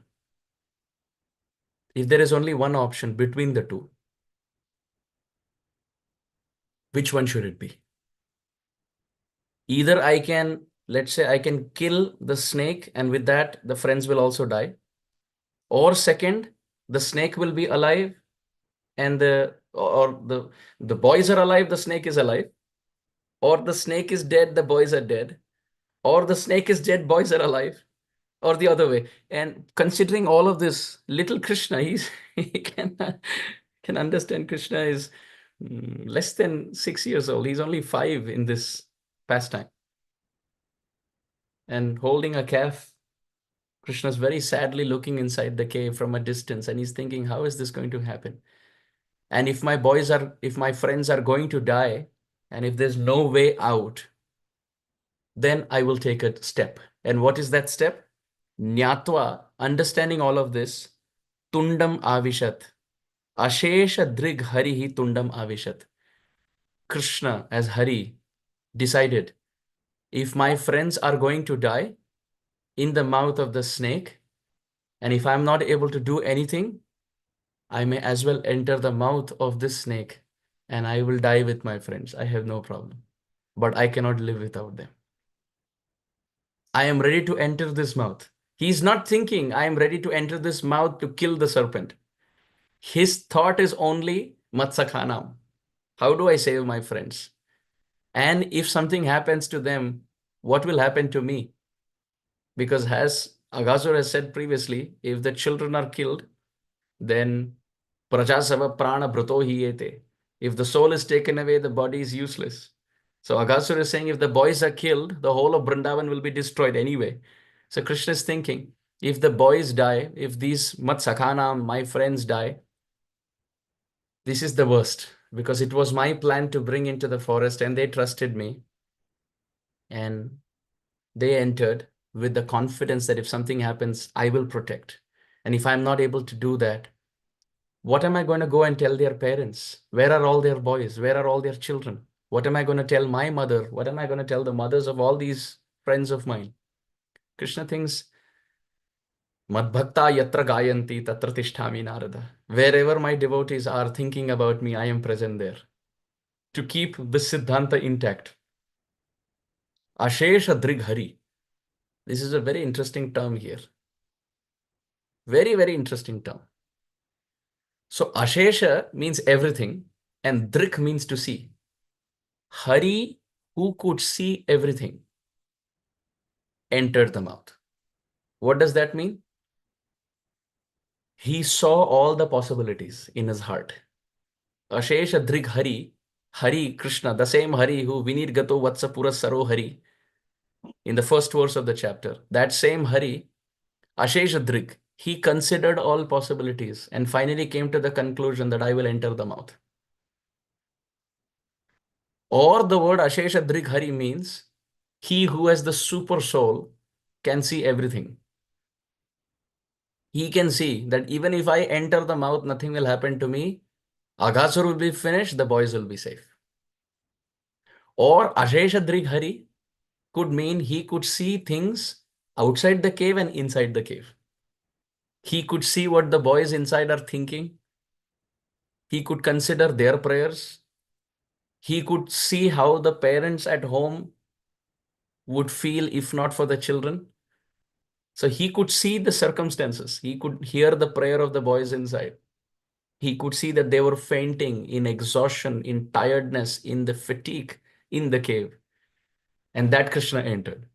between the two, which one should it be? Either I can, let's say, I can kill the snake, and with that, the friends will also die. Or second, the snake will be alive, and the boys are alive, the snake is alive. Or the snake is dead, the boys are dead. Or the snake is dead, boys are alive. Or the other way. And considering all of this, little Krishna, he can understand. Krishna is less than 6 years old. He's only 5 in this pastime. And holding a calf, Krishna is very sadly looking inside the cave from a distance, and he's thinking, how is this going to happen? And if my friends are going to die, and if there's no way out, then I will take a step. And what is that step? Nyatva, understanding all of this, tundam avishat. Aśeṣa-dṛg harihi tundam avishat. Krishna, as Hari, decided, if my friends are going to die in the mouth of the snake, and if I'm not able to do anything, I may as well enter the mouth of this snake, and I will die with my friends. I have no problem. But I cannot live without them. I am ready to enter this mouth. He's not thinking, I am ready to enter this mouth to kill the serpent. His thought is only matsakhanam. How do I save my friends? And if something happens to them, what will happen to me? Because as Aghāsura has said previously, if the children are killed, then prajasava prana bhrato hiyete. If the soul is taken away, the body is useless. So Aghāsura is saying, if the boys are killed, the whole of Vrindavan will be destroyed anyway. So Krishna is thinking, if the boys die, if these matsakhanam, my friends die, this is the worst, because it was my plan to bring into the forest, and they trusted me. And they entered with the confidence that if something happens, I will protect. And if I'm not able to do that, what am I going to go and tell their parents? Where are all their boys? Where are all their children? What am I going to tell my mother? What am I going to tell the mothers of all these friends of mine? Krishna thinks, Madbhakta yatra gayanti tatra tishtami narada. Wherever my devotees are thinking about me, I am present there. To keep this Siddhanta intact. Aśeṣa-dṛg hari. This is a very interesting term here. Very, very interesting term. So aśeṣa means everything, and dṛg means to see. Hari, who could see everything, entered the mouth. What does that mean? He saw all the possibilities in his heart. Aśeṣa-dṛg hari, Hari, Krishna, the same Hari who vinirgato vatsa purasaro Hari, in the first verse of the chapter, that same Hari, aśeṣa-dṛg, he considered all possibilities and finally came to the conclusion that I will enter the mouth. Or the word aśeṣa-dṛg hari means he who has the super soul can see everything. He can see that even if I enter the mouth, nothing will happen to me. Aghāsura will be finished, the boys will be safe. Or aśeṣa-dṛg hari could mean he could see things outside the cave and inside the cave. He could see what the boys inside are thinking. He could consider their prayers. He could see how the parents at home would feel if not for the children. So he could see the circumstances. He could hear the prayer of the boys inside. He could see that they were fainting in exhaustion, in tiredness, in the fatigue in the cave. And that Krishna entered.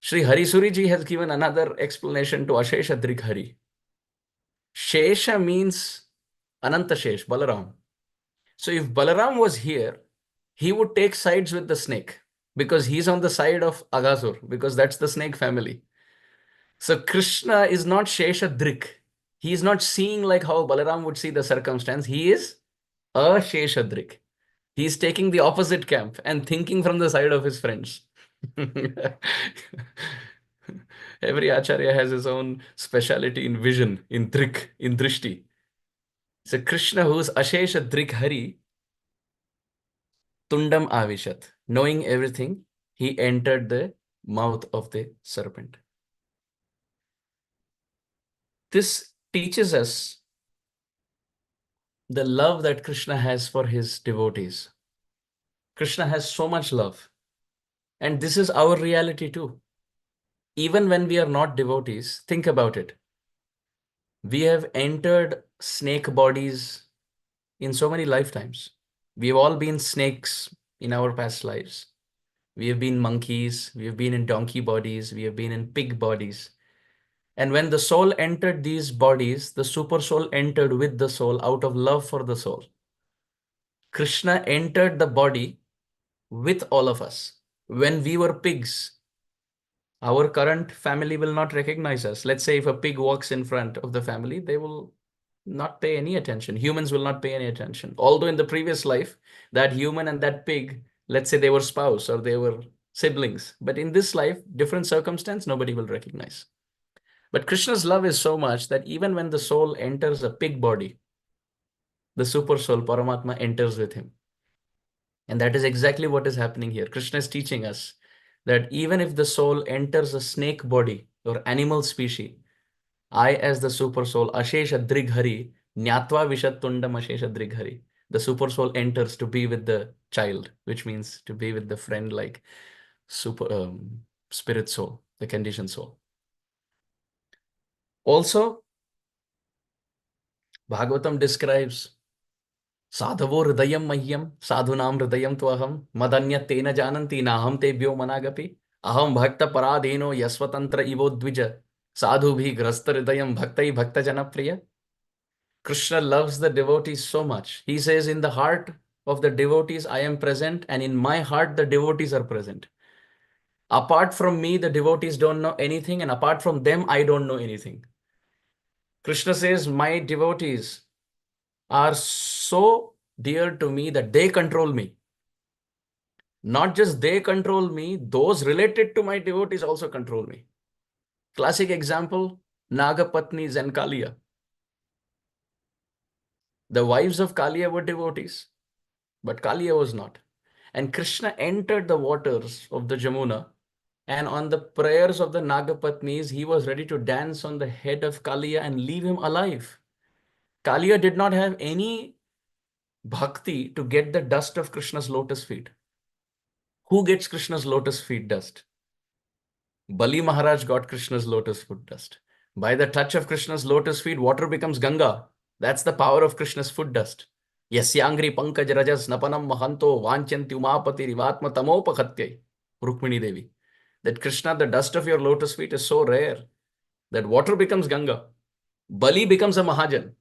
Sri Harisuri ji has given another explanation to aśeṣa-dṛg Hari. Shesha means Ananta Shesh, Balaram. So if Balaram was here, he would take sides with the snake because he's on the side of Aghāsura, because that's the snake family. So Krishna is not Shesha-dṛg. He is not seeing like how Balaram would see the circumstance. He is aśeṣa-dṛg. He is taking the opposite camp and thinking from the side of his friends. Every acharya has his own speciality in vision, in drik, in drishti. So Krishna, who is aśeṣa-dṛg Hari, Tundam Avishat, knowing everything, he entered the mouth of the serpent. This teaches us the love that Krishna has for his devotees. Krishna has so much love. And this is our reality too. Even when we are not devotees, think about it. We have entered snake bodies in so many lifetimes. We have all been snakes in our past lives. We have been monkeys, we have been in donkey bodies, we have been in pig bodies. And when the soul entered these bodies, the super soul entered with the soul out of love for the soul. Krishna entered the body with all of us. When we were pigs, our current family will not recognize us. Let's say if a pig walks in front of the family, they will not pay any attention. Humans will not pay any attention. Although in the previous life, that human and that pig, let's say they were spouse or they were siblings. But in this life, different circumstance, nobody will recognize. But Krishna's love is so much that even when the soul enters a pig body, the super soul, Paramatma, enters with him. And that is exactly what is happening here. Krishna is teaching us that even if the soul enters a snake body or animal species, I, as the super soul, aśeṣa-dṛg Hari, Nyatva Vishattundam aśeṣa-dṛg Hari, the super soul enters to be with the child, which means to be with the friend like spirit soul, the conditioned soul. Also, Bhagavatam describes Sadhavo hridayam mahyam, sadhunam hridayam tvaham, madanya-tena jananti naham tebhyo managapi, aham bhakta paradheno yasvatantra ivo dvija, sadhu bhi grasta hridayam bhaktai bhakta janapriya. Krishna loves the devotees so much. He says, in the heart of the devotees, I am present, and in my heart, the devotees are present. Apart from me, the devotees don't know anything, and apart from them, I don't know anything. Krishna says, my devotees are so dear to me that they control me. Not just they control me, those related to my devotees also control me. Classic example, Nagapatnis and Kaliya. The wives of Kaliya were devotees, but Kaliya was not. And Krishna entered the waters of the Jamuna, and on the prayers of the Nagapatnis, he was ready to dance on the head of Kaliya and leave him alive. Kaliya did not have any bhakti to get the dust of Krishna's lotus feet. Who gets Krishna's lotus feet dust? Bali Maharaj got Krishna's lotus foot dust. By the touch of Krishna's lotus feet, water becomes Ganga. That's the power of Krishna's foot dust. Yasyangri pankaj rajas napanam mahanto vanchanti umapati rivatma tamopakhatyai. Rukmini Devi. That Krishna, the dust of your lotus feet is so rare that water becomes Ganga. Bali becomes a Mahajan.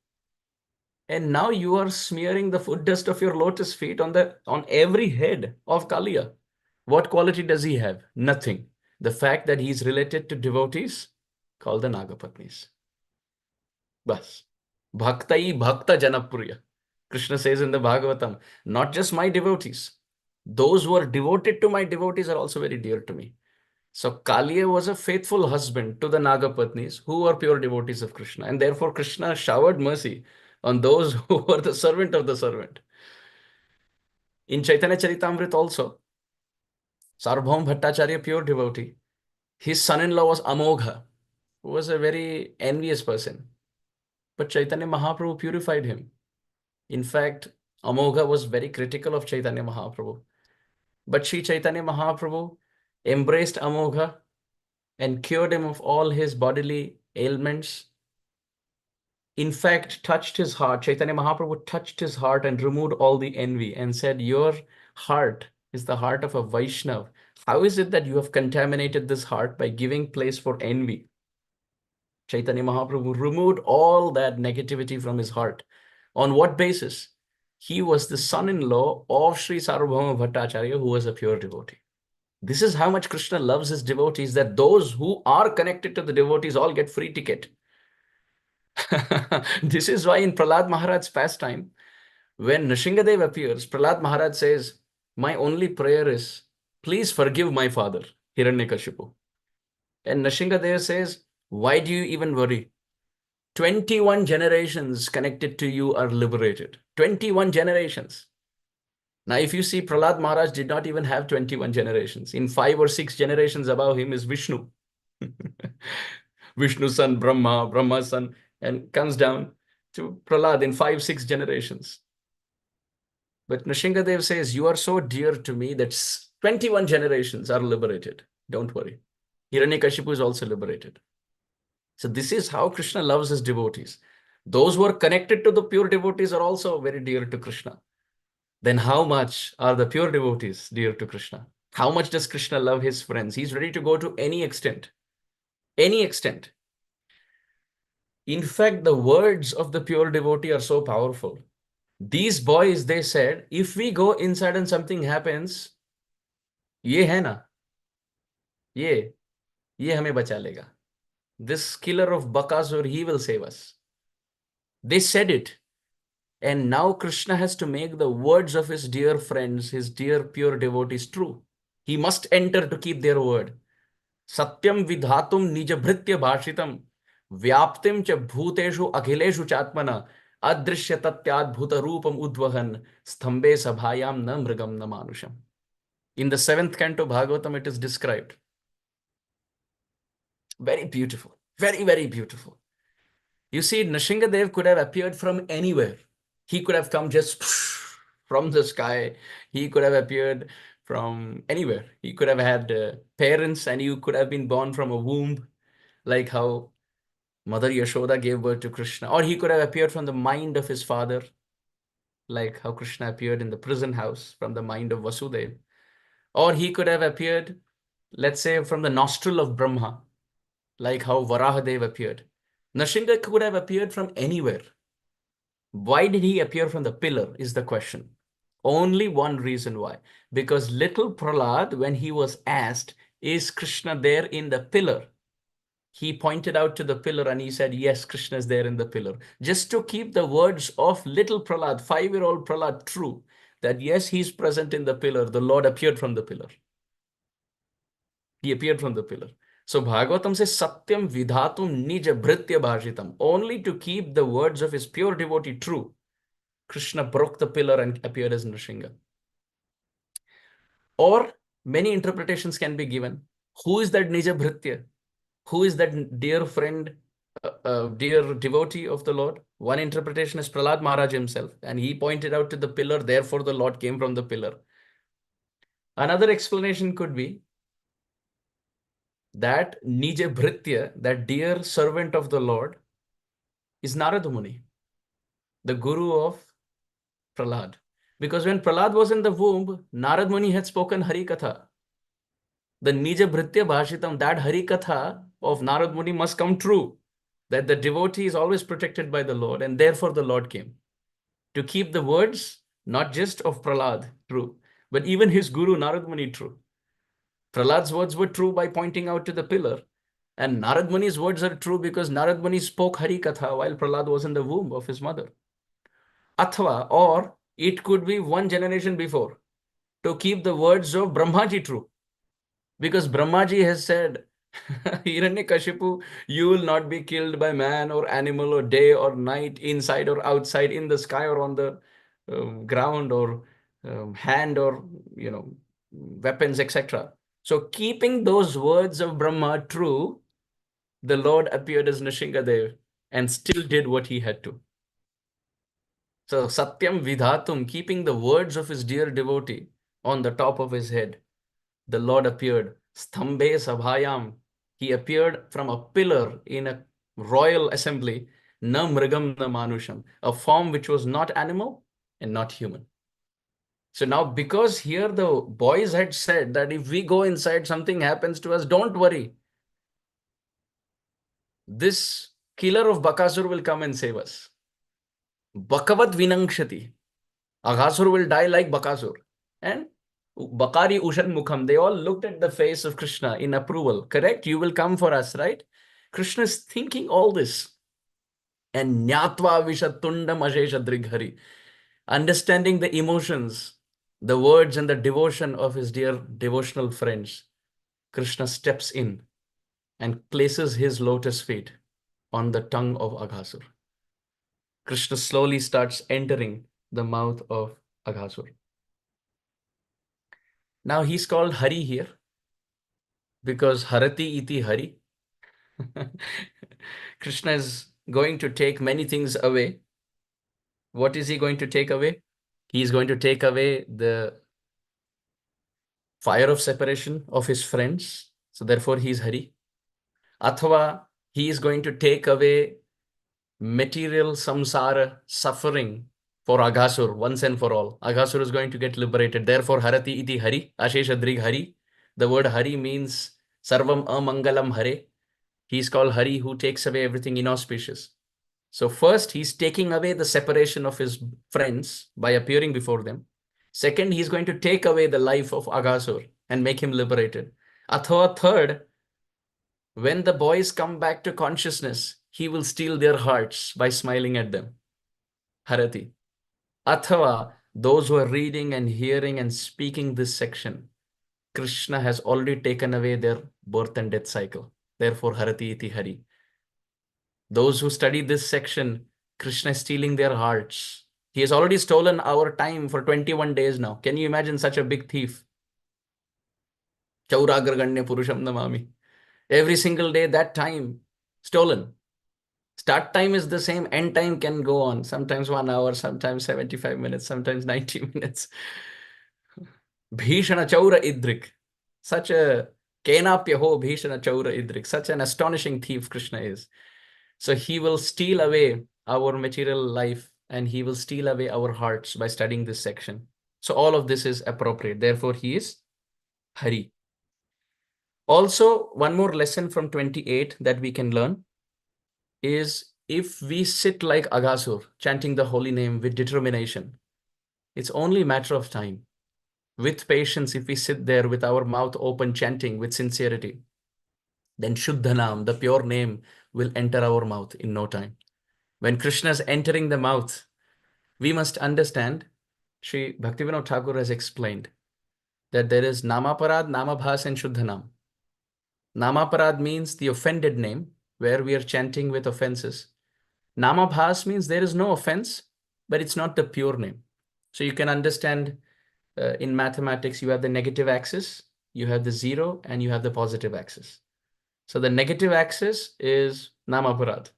And now you are smearing the foot dust of your lotus feet on every head of Kaliya. What quality does he have? Nothing. The fact that he is related to devotees called the Nagapatnis. Bas. Bhaktai bhakta janapriya. Krishna says in the Bhagavatam, not just my devotees. Those who are devoted to my devotees are also very dear to me. So Kaliya was a faithful husband to the Nagapatnis who were pure devotees of Krishna. And therefore Krishna showered mercy on those who were the servant of the servant. In Chaitanya Charitamrita also, Sarbham Bhattacharya, pure devotee, his son-in-law was Amogha, who was a very envious person. But Chaitanya Mahaprabhu purified him. In fact, Amogha was very critical of Chaitanya Mahaprabhu. But Sri Chaitanya Mahaprabhu embraced Amogha and cured him of all his bodily ailments. In fact, touched his heart. Chaitanya Mahaprabhu touched his heart and removed all the envy and said, your heart is the heart of a Vaishnav. How is it that you have contaminated this heart by giving place for envy? Chaitanya Mahaprabhu removed all that negativity from his heart. On what basis? He was the son-in-law of Sri Sarvabhauma Bhattacharya, who was a pure devotee. This is how much Krishna loves his devotees, that those who are connected to the devotees all get free ticket. This is why in Prahlad Maharaj's pastime, when Nrsimhadev appears, Prahlad Maharaj says, my only prayer is, please forgive my father, Hiranyakashipu. And Nrsimhadev says, why do you even worry? 21 generations connected to you are liberated. 21 generations. Now, if you see, Prahlad Maharaj did not even have 21 generations. In 5 or 6 generations above him is Vishnu. Vishnu's son, Brahma, Brahma's son, and comes down to Prahlad in 5, 6 generations. But Nrsimhadev says, you are so dear to me that 21 generations are liberated. Don't worry. Hiranyakashipu is also liberated. So this is how Krishna loves his devotees. Those who are connected to the pure devotees are also very dear to Krishna. Then how much are the pure devotees dear to Krishna? How much does Krishna love his friends? He's ready to go to any extent. Any extent. In fact, the words of the pure devotee are so powerful. These boys, they said, if we go inside and something happens, ye hai na, ye hame bacha lega. This killer of Bakasur, he will save us. They said it. And now Krishna has to make the words of his dear friends, his dear pure devotees true. He must enter to keep their word. Satyam vidhatum nija bhritya bhashitam vyaptim cha bhuteshu akhileshu chatmana adrishya tatyad bhuta rupam udvahan sthambe sabhayam na mrigam na manusham. In the 7th canto Bhagavatam, it is described. Very beautiful. Very, very beautiful. You see, Nrsimhadev could have appeared from anywhere. He could have come just from the sky. He could have appeared from anywhere. He could have had parents and you could have been born from a womb, like how Mother Yashoda gave birth to Krishna. Or he could have appeared from the mind of his father, like how Krishna appeared in the prison house from the mind of Vasudeva. Or he could have appeared, let's say, from the nostril of Brahma, like how Varahadev appeared. Nrsimha could have appeared from anywhere. Why did he appear from the pillar is the question. Only one reason why. Because little Prahlad, when he was asked, is Krishna there in the pillar? He pointed out to the pillar and he said, yes, Krishna is there in the pillar. Just to keep the words of little Prahlad, 5-year-old Prahlad, true, that yes, he's present in the pillar. The Lord appeared from the pillar. He appeared from the pillar. So Bhagavatam says, Satyam vidhatum nija bhritya bhashitam. Only to keep the words of his pure devotee true, Krishna broke the pillar and appeared as Nrsimha. Or many interpretations can be given. Who is that nija bhritya? Who is that dear friend, dear devotee of the Lord? One interpretation is Prahlad Maharaj himself. And he pointed out to the pillar, therefore the Lord came from the pillar. Another explanation could be that Nija Bhritya, that dear servant of the Lord, is Narada Muni, the guru of Prahlad. Because when Prahlad was in the womb, Narada Muni had spoken Hari Katha. The Nija Bhritya Bhashitam, that Hari Katha of Narada Muni must come true, that the devotee is always protected by the Lord, and therefore the Lord came to keep the words, not just of Prahlad true, but even his guru Narada Muni true. Prahlad's words were true by pointing out to the pillar. And Narad Muni's words are true because Narad Muni spoke Hari Katha while Prahlad was in the womb of his mother. Athva, or it could be one generation before, to keep the words of Brahmaji true. Because Brahmaji has said, Hiranyakashipu, you will not be killed by man or animal or day or night, inside or outside, in the sky or on the ground or hand or, weapons, etc. So keeping those words of Brahma true, the Lord appeared as Nrsimhadev and still did what he had to. So Satyam Vidhatum, keeping the words of his dear devotee on the top of his head, the Lord appeared. Sthambe Sabhayam, he appeared from a pillar in a royal assembly, na mrigam na manusham, a form which was not animal and not human. So now, because here the boys had said that if we go inside, something happens to us, don't worry. This killer of Bakasur will come and save us. Bhakavat vinangshati. Aghāsura will die like Bakasur. And Bakari Ushan Mukham, they all looked at the face of Krishna in approval. Correct? You will come for us, right? Krishna is thinking all this. And Nyatva Vishatundam aśeṣa-dṛg hari. Understanding the emotions, the words and the devotion of his dear devotional friends, Krishna steps in and places his lotus feet on the tongue of Aghāsura. Krishna slowly starts entering the mouth of Aghāsura. Now he's called Hari here because Harati iti Hari. Krishna is going to take many things away. What is he going to take away? He is going to take away the fire of separation of his friends. So therefore he is Hari. Athava, he is going to take away material samsara suffering for Aghāsura once and for all. Aghāsura is going to get liberated. Therefore, Harati iti Hari, aśeṣa-dṛg Hari. The word Hari means Sarvam Amangalam Hare. He is called Hari, who takes away everything inauspicious. So first, he's taking away the separation of his friends by appearing before them. Second, he's going to take away the life of Aghāsura and make him liberated. Athava, third, when the boys come back to consciousness, he will steal their hearts by smiling at them. Harati. Athava, those who are reading and hearing and speaking this section, Krishna has already taken away their birth and death cycle. Therefore, Harati iti Hari. Those who study this section, Krishna is stealing their hearts. He has already stolen our time for 21 days now. Can you imagine such a big thief? Chauragraganya Purusham Namami. Every single day, that time stolen. Start time is the same, end time can go on. Sometimes 1 hour, sometimes 75 minutes, sometimes 90 minutes. Bhishana Chaura Idrik. Such a Kenapyaho Bhishana Chaura Idrik. Such an astonishing thief Krishna is. So he will steal away our material life and he will steal away our hearts by studying this section. So all of this is appropriate. Therefore, he is Hari. Also, one more lesson from 28 that we can learn is if we sit like Aghāsura, chanting the holy name with determination, it's only a matter of time. With patience, if we sit there with our mouth open, chanting with sincerity, then Shuddhanam, the pure name, will enter our mouth in no time. When Krishna is entering the mouth, we must understand, Sri Bhaktivinoda Thakur has explained that there is Namaparad, Namabhas, and Shuddhanam. Namaparad means the offended name, where we are chanting with offenses. Namabhas means there is no offense, but it's not the pure name. So you can understand in mathematics, you have the negative axis, you have the 0, and you have the positive axis. So the negative axis is Namaparad.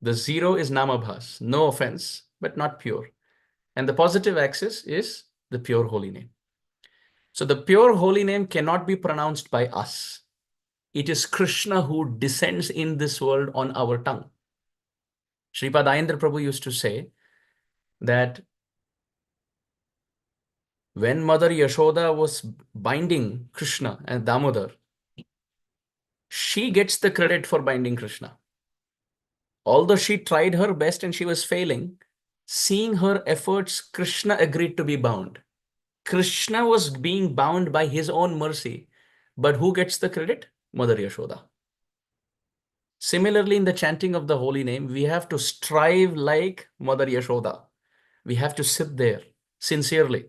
The 0 is Namabhas, no offense, but not pure. And the positive axis is the pure holy name. So the pure holy name cannot be pronounced by us. It is Krishna who descends in this world on our tongue. Sripad Ayendra Prabhu used to say that when Mother Yashoda was binding Krishna and Damodar, she gets the credit for binding Krishna. Although she tried her best and she was failing, seeing her efforts, Krishna agreed to be bound. Krishna was being bound by his own mercy. But who gets the credit? Mother Yashoda. Similarly, in the chanting of the holy name, we have to strive like Mother Yashoda. We have to sit there sincerely.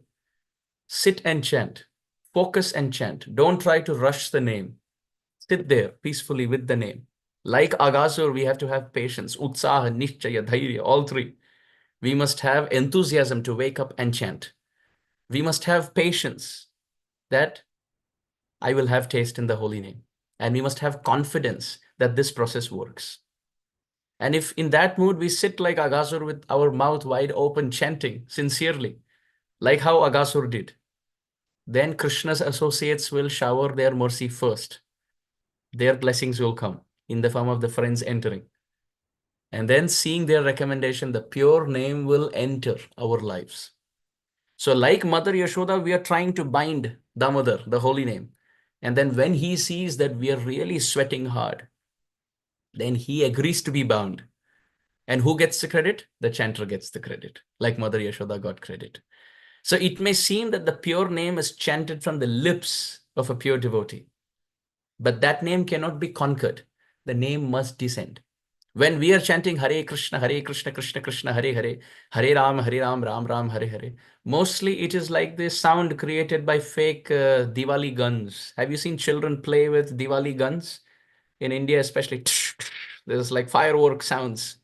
Sit and chant. Focus and chant. Don't try to rush the name. Sit there peacefully with the name. Like Aghāsura, we have to have patience. Utsaha, Nishchaya, Dhairya, all three. We must have enthusiasm to wake up and chant. We must have patience that I will have taste in the holy name. And we must have confidence that this process works. And if in that mood we sit like Aghāsura with our mouth wide open, chanting sincerely, like how Aghāsura did, then Krishna's associates will shower their mercy first. Their blessings will come in the form of the friends entering. And then seeing their recommendation, the pure name will enter our lives. So like Mother Yashoda, we are trying to bind Damodar, the holy name. And then when he sees that we are really sweating hard, then he agrees to be bound. And who gets the credit? The chanter gets the credit, like Mother Yashoda got credit. So it may seem that the pure name is chanted from the lips of a pure devotee, but that name cannot be conquered. The name must descend. When we are chanting Hare Krishna, Krishna Krishna, Hare Hare, Hare Ram, Ram Ram, Hare Hare, mostly it is like the sound created by fake Diwali guns. Have you seen children play with Diwali guns? In India, especially, there's like firework sounds.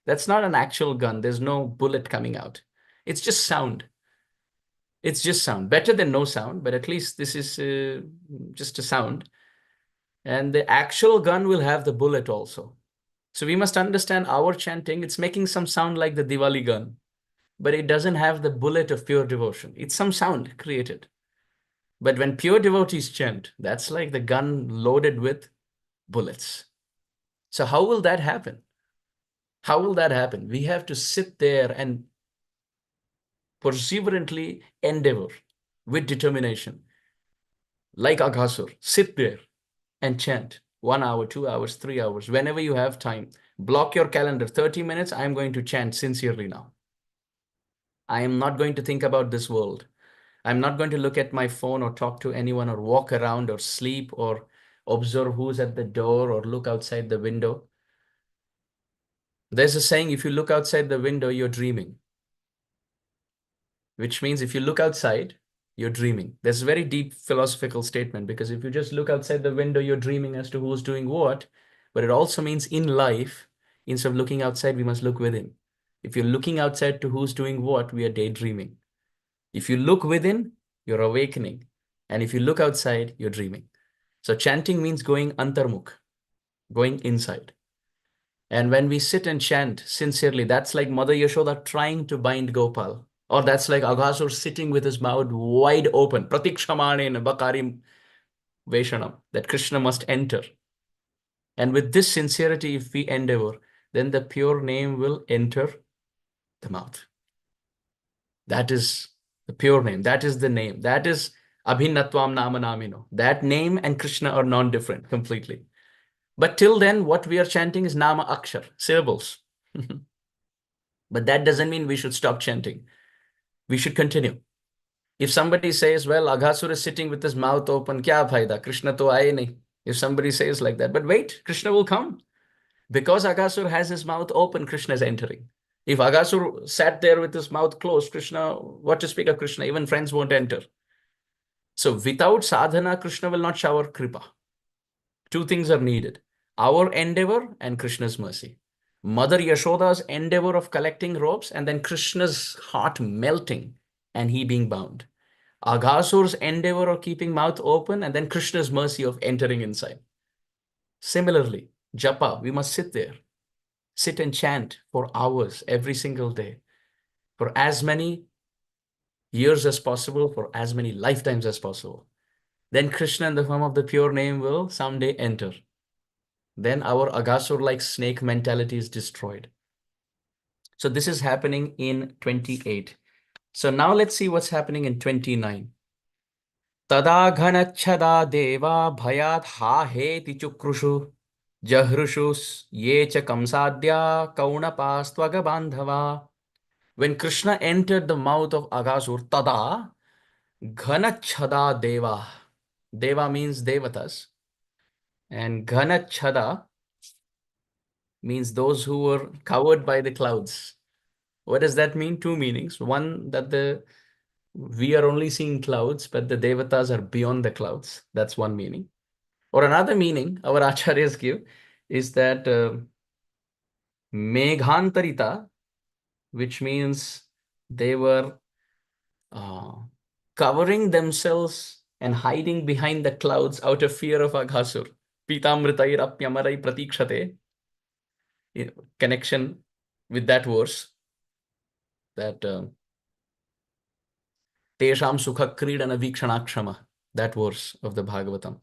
That's not an actual gun. There's no bullet coming out. It's just sound. It's just sound. Better than no sound, but at least this is just a sound. And the actual gun will have the bullet also. So we must understand our chanting. It's making some sound like the Diwali gun, but it doesn't have the bullet of pure devotion. It's some sound created. But when pure devotees chant, that's like the gun loaded with bullets. So how will that happen? How will that happen? We have to sit there and perseverantly endeavor with determination. Like Aghāsura, sit there and chant 1 hour, 2 hours, 3 hours, whenever you have time. Block your calendar, 30 minutes, I'm going to chant sincerely now. I am not going to think about this world. I'm not going to look at my phone or talk to anyone or walk around or sleep or observe who's at the door or look outside the window. There's a saying, if you look outside the window, you're dreaming. Which means if you look outside, you're dreaming. There's a very deep philosophical statement, because if you just look outside the window, you're dreaming as to who's doing what. But it also means in life, instead of looking outside, we must look within. If you're looking outside to who's doing what, we are daydreaming. If you look within, you're awakening. And if you look outside, you're dreaming. So chanting means going antarmukh, going inside. And when we sit and chant sincerely, that's like Mother Yashoda trying to bind Gopal. Or that's like Aghāsura sitting with his mouth wide open, pratikshamanena bakarim veshanam, that Krishna must enter. And with this sincerity, if we endeavor, then the pure name will enter the mouth. That is the pure name. That is the name. That is abhinatvam nama namino. That name and Krishna are non-different completely. But till then, what we are chanting is nama akshar, syllables. But that doesn't mean we should stop chanting. We should continue. If somebody says, well, Aghāsura is sitting with his mouth open, kya fayda? Krishna to aaye nahi. If somebody says like that, but wait, Krishna will come. Because Aghāsura has his mouth open, Krishna is entering. If Aghāsura sat there with his mouth closed, Krishna, what to speak of Krishna, even friends won't enter. So without sadhana, Krishna will not shower kripa. Two things are needed: our endeavor and Krishna's mercy. Mother Yashoda's endeavor of collecting ropes, and then Krishna's heart melting and he being bound. Aghāsura's endeavor of keeping mouth open, and then Krishna's mercy of entering inside. Similarly, japa, we must sit there, sit and chant for hours every single day, for as many years as possible, for as many lifetimes as possible. Then Krishna in the form of the pure name will someday enter. Then our Aghāsura-like snake mentality is destroyed. So this is happening in 28. So now let's see what's happening in 29. Tada ghana-cchadā deva bhayat dhā-heti chukrushu jahrushu ye cha kamsadya kaunapāstva agha-bāndhavāḥ. When Krishna entered the mouth of Aghāsura, tada ghana-cchadā deva. Deva means devatas. And ghana-cchadā means those who were covered by the clouds. What does that mean? Two meanings. One, that we are only seeing clouds, but the devatas are beyond the clouds. That's one meaning. Or another meaning our acharyas give is that meghantarita, which means they were covering themselves and hiding behind the clouds out of fear of Aghāsura. Pitamritair apyamarai pratikshate. Connection with that verse, that tesham sukha kridana vīkṣya, that verse of the Bhagavatam.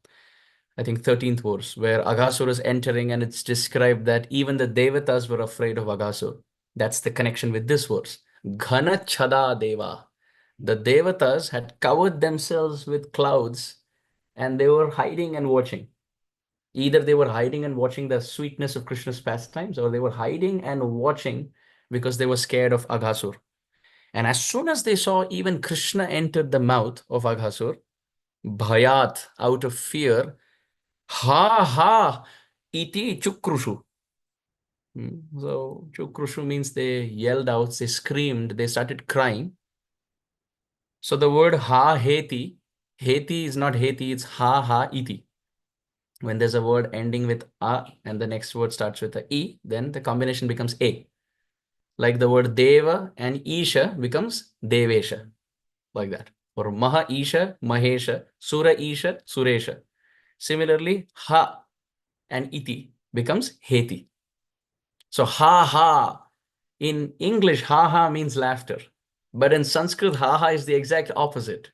I think 13th verse, where Aghāsura is entering, and it's described that even the devatas were afraid of Aghāsura. That's the connection with this verse. Ghana-cchadā deva. The devatas had covered themselves with clouds and they were hiding and watching. Either they were hiding and watching the sweetness of Krishna's pastimes, or they were hiding and watching because they were scared of Aghāsura. And as soon as they saw even Krishna entered the mouth of Aghāsura, bhayat, out of fear, ha ha, iti chukrushu. So chukrushu means they yelled out, they screamed, they started crying. So the word ha-heti, heti is not heti, it's ha-ha-iti. When there's a word ending with a and the next word starts with a e, then the combination becomes a. Like the word deva and isha becomes devesha, like that. Or maha isha, mahesha, sura isha, suresha. Similarly, ha and iti becomes heti. So ha ha, in English, ha ha means laughter. But in Sanskrit, ha ha is the exact opposite.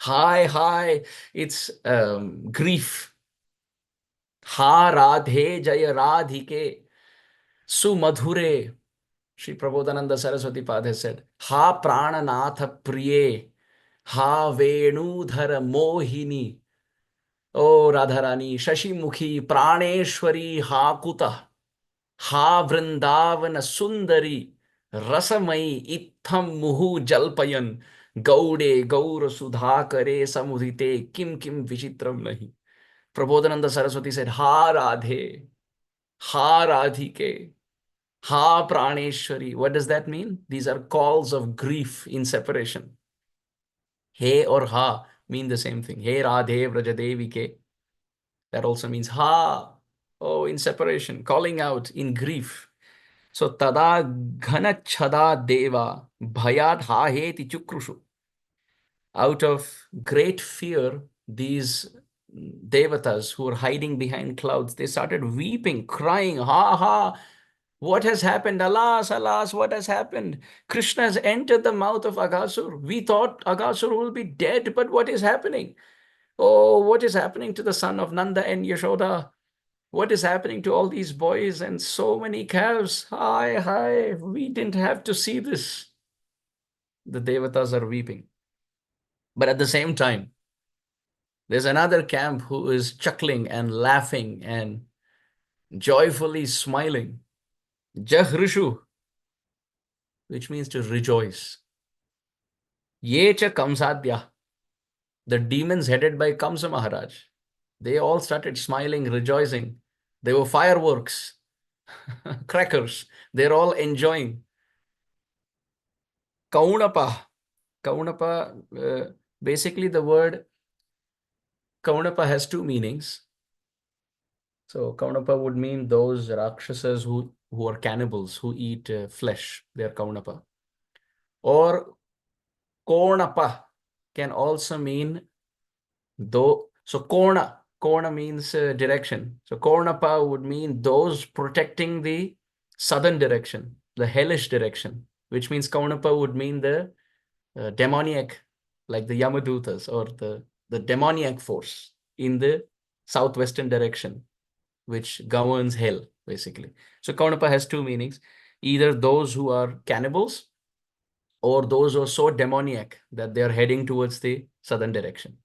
Hi, hi, it's grief. Ha radhe jaya radhike sumadhure. Sri Prabodhananda Saraswati Pad has said, ha prananatha priye, ha venudhara mohini. Oh Radharani, Shashimukhi, Praneshwari, ha kuta, ha vrindavana sundari, rasamai itham muhu jalpayan, gaude gaura sudhakare samudite kim kim vichitram nahi. Prabodhananda Saraswati said, ha radhe, ha radhike, ha praneshwari. What does that mean? These are calls of grief in separation. He or ha mean the same thing. He radhe vrajadevike. That also means ha. Oh, in separation, calling out in grief. So tada ghana-cchadā deva bhayat ha-heti chukrushu. Out of great fear, these devatas who were hiding behind clouds, they started weeping, crying, ha ha, what has happened? Alas, alas, what has happened? Krishna has entered the mouth of Aghāsura. We thought Aghāsura will be dead, but what is happening? Oh, what is happening to the son of Nanda and Yashoda? What is happening to all these boys and so many calves? Hi, hi, we didn't have to see this. The devatas are weeping. But at the same time, there's another camp who is chuckling and laughing and joyfully smiling. Jahrishu, which means to rejoice. Yecha Kamsadya, the demons headed by Kamsa Maharaj, they all started smiling, rejoicing. There were fireworks, crackers. They're all enjoying. Kaunapa. Kaunapa, basically the word Kaunapa has two meanings. So Kaunapa would mean those Rakshasas who are cannibals, who eat flesh. They are Kaunapa. Or Kornapa can also mean though. So Korna means direction. So Kornapa would mean those protecting the southern direction, the hellish direction, which means Kaunapa would mean the demoniac, like the Yamadutas or the demoniac force in the southwestern direction, which governs hell, basically. So Kaunapa has two meanings, either those who are cannibals or those who are so demoniac that they are heading towards the southern direction.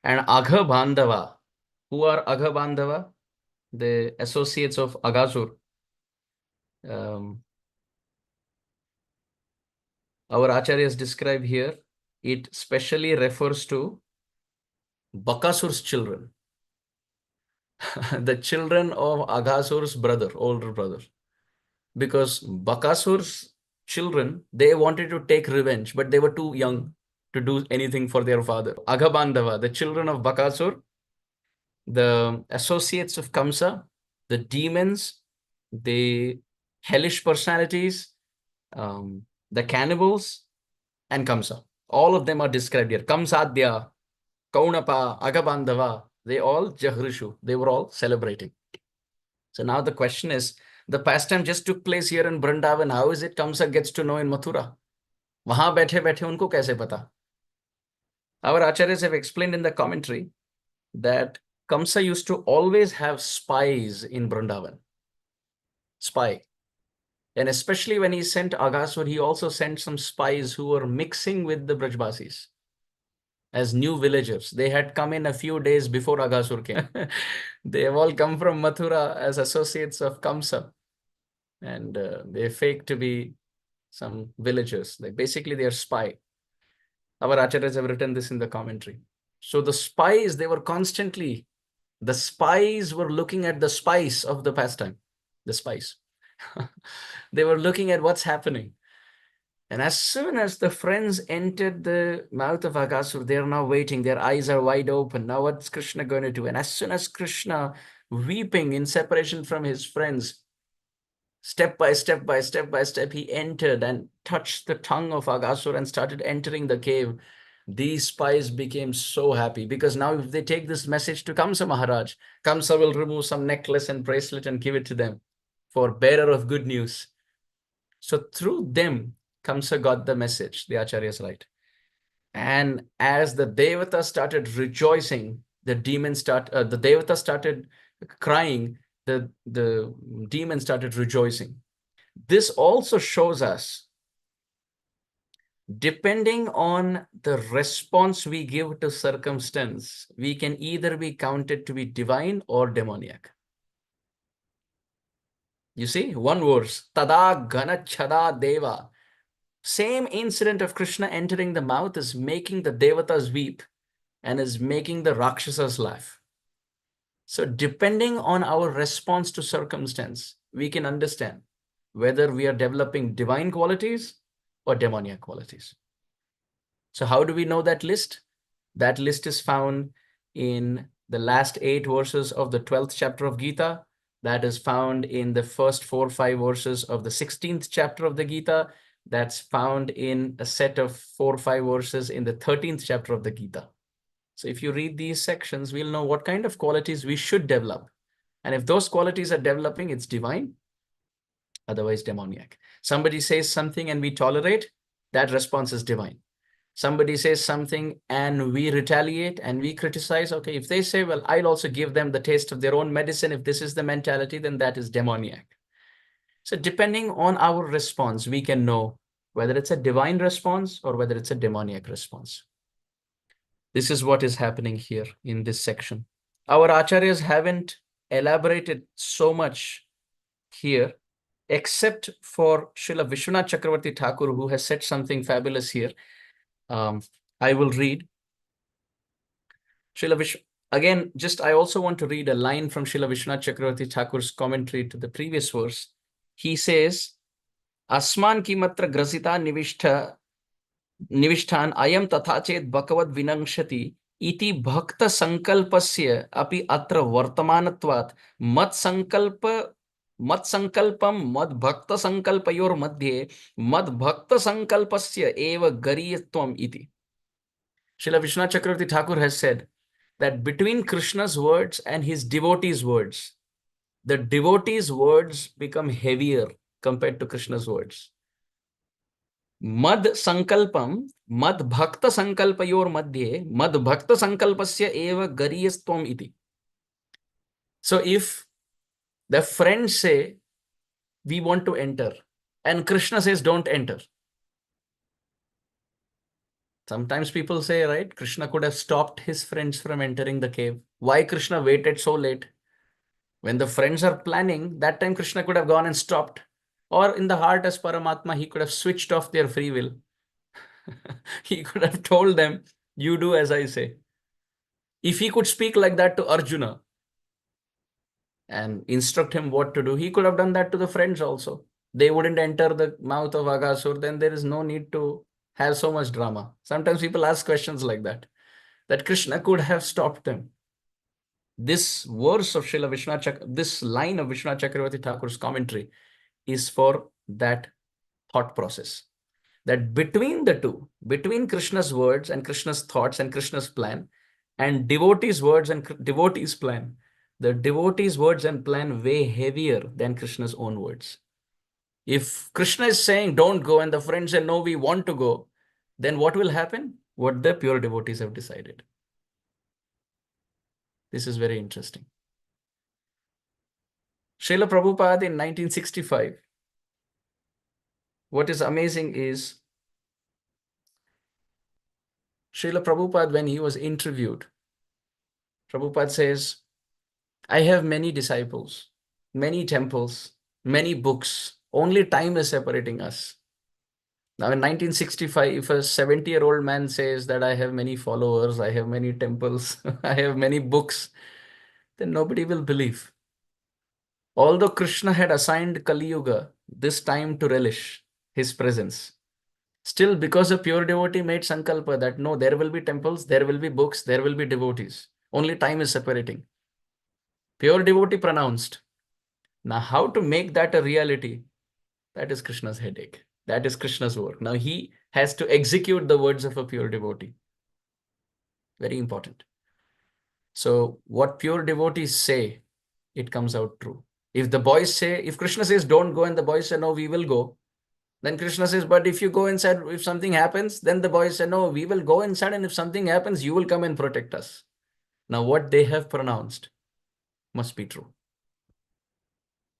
And agha-bāndhavāḥ. Who are agha-bāndhavāḥ? The associates of Aghāsura. Our acharyas describe here, it specially refers to Bakasura's children. The children of Aghāsura's brother, older brother. Because Bakasura's children, they wanted to take revenge, but they were too young to do anything for their father. Agha-bāndhavāḥ, the children of Bakasura, the associates of Kamsa, the demons, the hellish personalities, the cannibals, and Kamsa. All of them are described here. Kamsadya, Kaunapa, Agha-bāndhavāḥ, they all Jahrishu, they were all celebrating. So now the question is, the pastime just took place here in Vrindavan. How is it Kamsa gets to know in Mathura? Wahan baithe baithe unko kaise pata? Our acharyas have explained in the commentary that Kamsa used to always have spies in Vrindavan. Spy. And especially when he sent Aghāsura, he also sent some spies who were mixing with the Brajbasis as new villagers. They had come in a few days before Aghāsura came. They have all come from Mathura as associates of Kamsa. And they fake to be some villagers. Like basically, they are spy. Our acharyas have written this in the commentary. So the spies, they were constantly, the spies were looking at the spice of the pastime, the spice. They were looking at what's happening. And as soon as the friends entered the mouth of Aghāsura, they are now waiting. Their eyes are wide open. Now what's Krishna going to do? And as soon as Krishna, weeping in separation from his friends, step by step, he entered and touched the tongue of Aghāsura and started entering the cave. These spies became so happy because now if they take this message to Kamsa Maharaj, Kamsa will remove some necklace and bracelet and give it to them for bearer of good news. So through them, Kamsa got the message, the acharyas write. And as the devatas started rejoicing, the devatas started crying, the demons started rejoicing. This also shows us, depending on the response we give to circumstance, we can either be counted to be divine or demoniac. You see, one verse, tada ghana-cchadā deva. Same incident of Krishna entering the mouth is making the devatas weep and is making the rakshasas laugh. So depending on our response to circumstance, we can understand whether we are developing divine qualities or demoniac qualities. So how do we know that list? That list is found in the last 8 verses of the 12th chapter of Gita. That is found in the first 4 or 5 verses of the 16th chapter of the Gita. That's found in a set of 4 or 5 verses in the 13th chapter of the Gita. So if you read these sections, we'll know what kind of qualities we should develop. And if those qualities are developing, it's divine, otherwise demoniac. Somebody says something and we tolerate, that response is divine. Somebody says something and we retaliate and we criticize. Okay, if they say, well, I'll also give them the taste of their own medicine. If this is the mentality, then that is demoniac. So depending on our response, we can know whether it's a divine response or whether it's a demoniac response. This is what is happening here in this section. Our acharyas haven't elaborated so much here, except for Srila Vishwanath Chakravarti Thakur, who has said something fabulous here. I will read. Again, I also want to read a line from Srila Vishwanath Chakravarti Thakur's commentary to the previous verse. He says, Asman kimatra grasita nivishtan ayam tatha chet bhakavad vinangshati iti bhakta sankalpasya api atra vartamanatvat mat sankalpam mad bhakta sankalpayor madhye mad bhakta sankalpasya eva gariyatvam iti. Srila Vishwanath Chakravarti Thakur has said that between Krishna's words and his devotees' words, the devotees' words become heavier compared to Krishna's words. Mad sankalpam, mad bhakta sankalpayor madhye, mad bhakta sankalpasya eva gariyastvam iti. So if the friends say, we want to enter, and Krishna says, don't enter. Sometimes people say, right, Krishna could have stopped his friends from entering the cave. Why Krishna waited so late? When the friends are planning, that time Krishna could have gone and stopped. Or in the heart as Paramatma, he could have switched off their free will. He could have told them, you do as I say. If he could speak like that to Arjuna and instruct him what to do, he could have done that to the friends also. They wouldn't enter the mouth of Aghāsura, then there is no need to have so much drama. Sometimes people ask questions like that Krishna could have stopped them. This verse of Srila Vishwanath this line of Vishwanath Chakravarti Thakur's commentary is for that thought process. That between the two, between Krishna's words and Krishna's thoughts and Krishna's plan, and devotees' words and devotees' plan, the devotees' words and plan weigh heavier than Krishna's own words. If Krishna is saying, don't go, and the friends say, no, we want to go, then what will happen? What the pure devotees have decided. This is very interesting. Srila Prabhupada in 1965, what is amazing is Srila Prabhupada, when he was interviewed, Prabhupada says, I have many disciples, many temples, many books. Only time is separating us. Now, in 1965, if a 70-year-old man says that I have many followers, I have many temples, I have many books, then nobody will believe. Although Krishna had assigned Kali Yuga this time to relish his presence, still, because a pure devotee made sankalpa that no, there will be temples, there will be books, there will be devotees. Only time is separating. Pure devotee pronounced. Now, how to make that a reality? That is Krishna's headache. That is Krishna's work. Now, he has to execute the words of a pure devotee. Very important. So, what pure devotees say, it comes out true. If the boys say, if Krishna says, don't go, and the boys say, no, we will go, then Krishna says, but if you go inside, if something happens, then the boys say, no, we will go inside, and if something happens, you will come and protect us. Now, what they have pronounced must be true.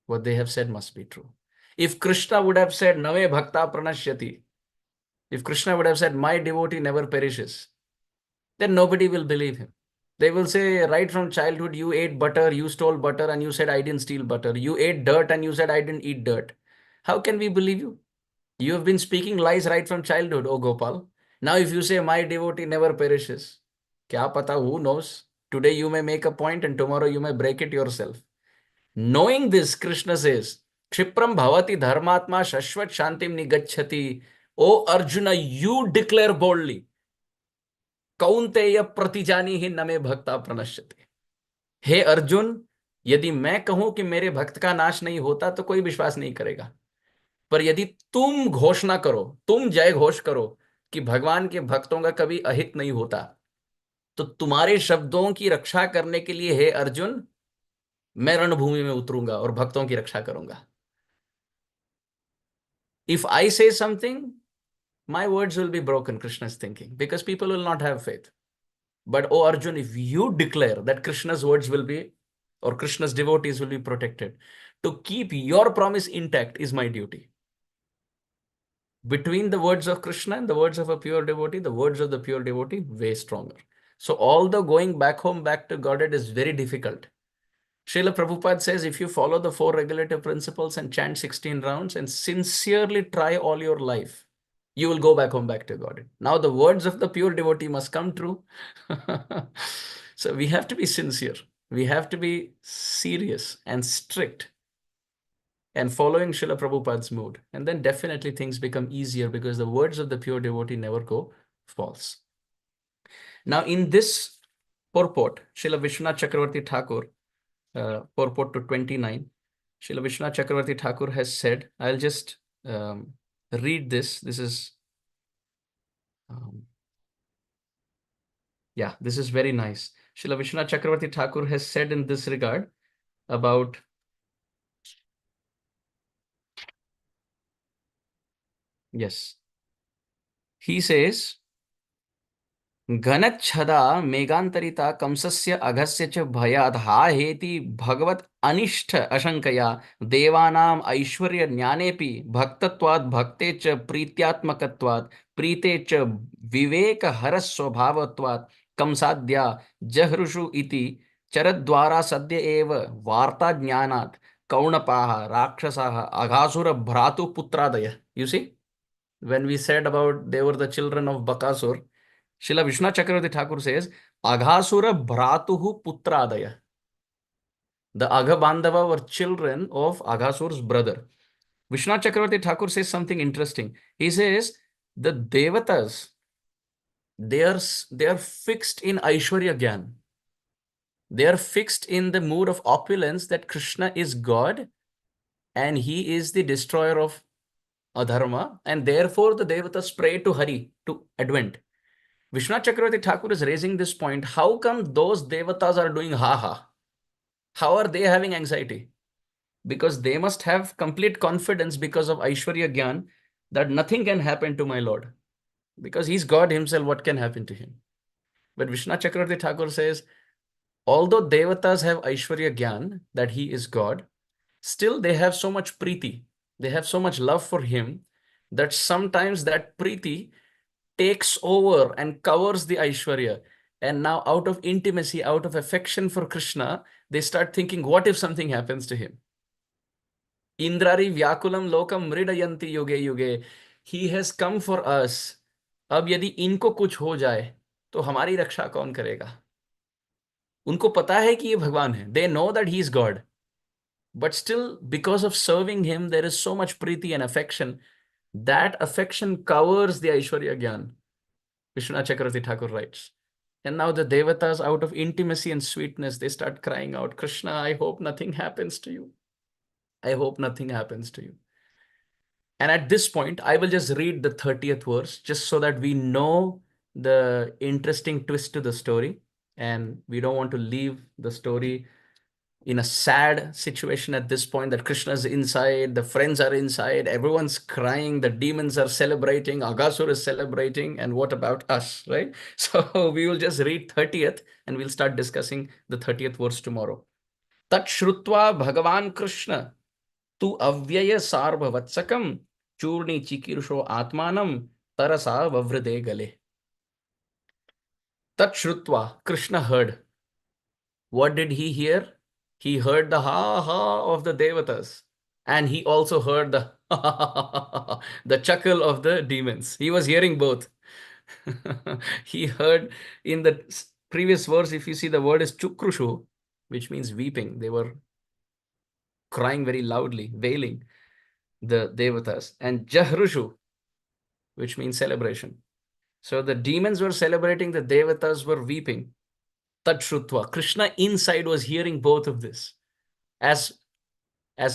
What they have said must be true. If Krishna would have said, Nave Bhakta Pranashyati, if Krishna would have said, my devotee never perishes, then nobody will believe him. They will say, right from childhood, you ate butter, you stole butter, and you said, I didn't steal butter. You ate dirt, and you said, I didn't eat dirt. How can we believe you? You have been speaking lies right from childhood, O Gopal. Now, if you say, my devotee never perishes, kya pata, who knows? Today you may make a point, and tomorrow you may break it yourself. Knowing this, Krishna says, Kshipram bhavati dharmatma shashvat shantim nigacchati. O Arjuna, you declare boldly. Kaunteya pratijani hi name bhakta pranashyati. हे अर्जुन, यदि मैं कहूं कि मेरे भक्त का नाश नहीं होता तो कोई विश्वास नहीं करेगा, पर यदि तुम घोषणा करो, तुम जय घोष करो कि भगवान के भक्तों का कभी अहित नहीं होता, तो तुम्हारे शब्दों की रक्षा करने के लिए हे अर्जुन मैं रणभूमि में उतरूंगा और भक्तों की रक्षा करूंगा. If I say something, my words will be broken, Krishna is thinking, because people will not have faith. But, oh Arjun, if you declare that Krishna's words will be, or Krishna's devotees will be protected, to keep your promise intact is my duty. Between the words of Krishna and the words of a pure devotee, the words of the pure devotee way stronger. So although going back home, back to Godhead is very difficult, Srila Prabhupada says, if you follow the 4 regulative principles and chant 16 rounds and sincerely try all your life, you will go back home, back to Godhead. Now the words of the pure devotee must come true. So we have to be sincere. We have to be serious and strict and following Srila Prabhupada's mood. And then definitely things become easier because the words of the pure devotee never go false. Now in this purport, Srila Vishwanath Chakravarti Thakur, purport to 29, Srila Vishwanath Chakravarti Thakur has said, I'll just read this. This is, yeah, this is very nice. Srila Vishwanath Chakravarti Thakur has said in this regard about, yes, he says, ghana-cchadā megantariта kamsasya aghasya च भयात् dhā-heti bhagavat anishtha ashankaya devanam aishwarya jnanepi bhaktatvat bhakte च प्रीत्यात्मकत्वात् प्रीते च विवेक हरस स्वभावत्वात् kamsadya jahrushu iti charadvara sadya eva varta jnanaat kaunapaha rakshasaha aghāsura-bhratu putradaya. You see, when we said about they were the children of Bakasur, Srila Vishwanath Chakravarti Thakur says, Aghāsura-bhratuhu putradaya. The agha-bāndhavāḥ were children of Aghāsur's brother. Vishwanath Chakravarti Thakur says something interesting. He says, the devatas, they are fixed in Aishwarya Gyan. They are fixed in the mood of opulence that Krishna is God and he is the destroyer of adharma, and therefore the devatas pray to Hari, to Advent. Vishwanath Chakravarti Thakur is raising this point. How come those devatas are doing ha-ha? How are they having anxiety? Because they must have complete confidence because of Aishwarya Gyan that nothing can happen to my Lord. Because he's God himself, what can happen to him? But Vishwanath Chakravarti Thakur says, although devatas have Aishwarya Gyan, that he is God, still they have so much preeti. They have so much love for him that sometimes that Preeti takes over and covers the Aishwarya. And now out of intimacy, out of affection for Krishna, they start thinking, what if something happens to him? Indrari Vyakulam Lokam Mridayanti Yuge Yuge. He has come for us. अब यदि इनको कुछ हो जाए तो हमारी रक्षा कौन करेगा? उनको पता है कि ये भगवान है. They know that he is God. But still, because of serving him, there is so much preeti and affection. That affection covers the Aishwarya Gyan. Vishwanath Chakravarti Thakur writes. And now the devatas, out of intimacy and sweetness, they start crying out, Krishna, I hope nothing happens to you. I hope nothing happens to you. And at this point, I will just read the 30th verse, just so that we know the interesting twist to the story. And we don't want to leave the story in a sad situation at this point, that Krishna's inside, the friends are inside, everyone's crying, the demons are celebrating, Aghāsura is celebrating, and what about us, right? So we will just read 30th and we'll start discussing the 30th verse tomorrow. Tat shrutva Bhagavan Krishna tu avyaya sārbha-vatsakam cūrṇī-cikīrṣor atmanam tarasa vavride gale. Tat shrutva, Krishna heard. What did he hear? He heard the ha-ha of the devatas. And he also heard the the chuckle of the demons. He was hearing both. He heard in the previous verse, if you see, the word is chukrushu, which means weeping. They were crying very loudly, wailing, the devatas. And jahrushu, which means celebration. So the demons were celebrating, the devatas were weeping. Tat shrutva. Krishna inside was hearing both of this. As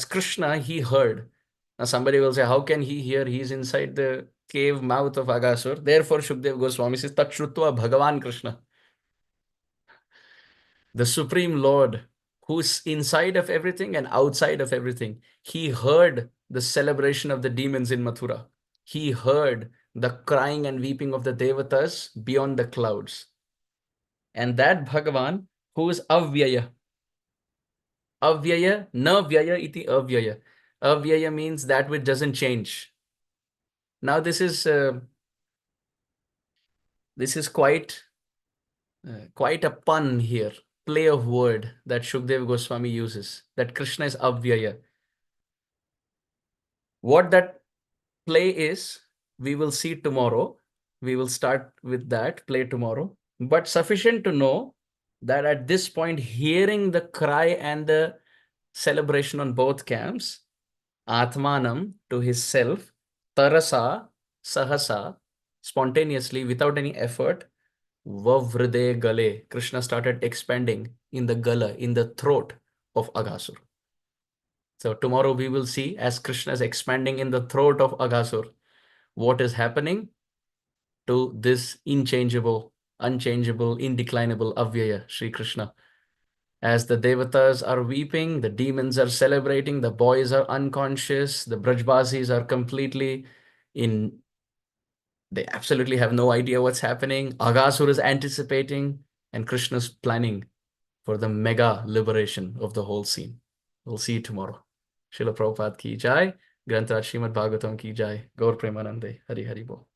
Krishna, he heard. Now somebody will say, how can he hear? He's inside the cave mouth of Aghāsura. Therefore, Shukdev Goswami says, Tat shrutva Bhagavan Krishna. The Supreme Lord, who's inside of everything and outside of everything. He heard the celebration of the demons in Mathura. He heard the crying and weeping of the devatas beyond the clouds. And that Bhagavan, who is avyaya. Avyaya, na vyaya iti avyaya. Avyaya means that which doesn't change. Now this is quite a pun here, play of word that Shukdev Goswami uses, that Krishna is avyaya. What that play is, we will see tomorrow. We will start with that play tomorrow. But sufficient to know that at this point, hearing the cry and the celebration on both camps, Atmanam, to his self, Tarasa, Sahasa, spontaneously, without any effort, Vavride Gale, Krishna started expanding in the gala, in the throat of Aghāsura. So tomorrow we will see, as Krishna is expanding in the throat of Aghāsura, what is happening to this unchangeable, indeclinable Avyaya, Sri Krishna. As the devatas are weeping, the demons are celebrating, the boys are unconscious, the Brajbasis are completely they absolutely have no idea what's happening. Aghāsura is anticipating, and Krishna's planning for the mega liberation of the whole scene. We'll see you tomorrow. Srila Prabhupada ki jai, Granth Śrīmad-Bhāgavatam ki jai, Gaur Premanande, Hari Hari Bol.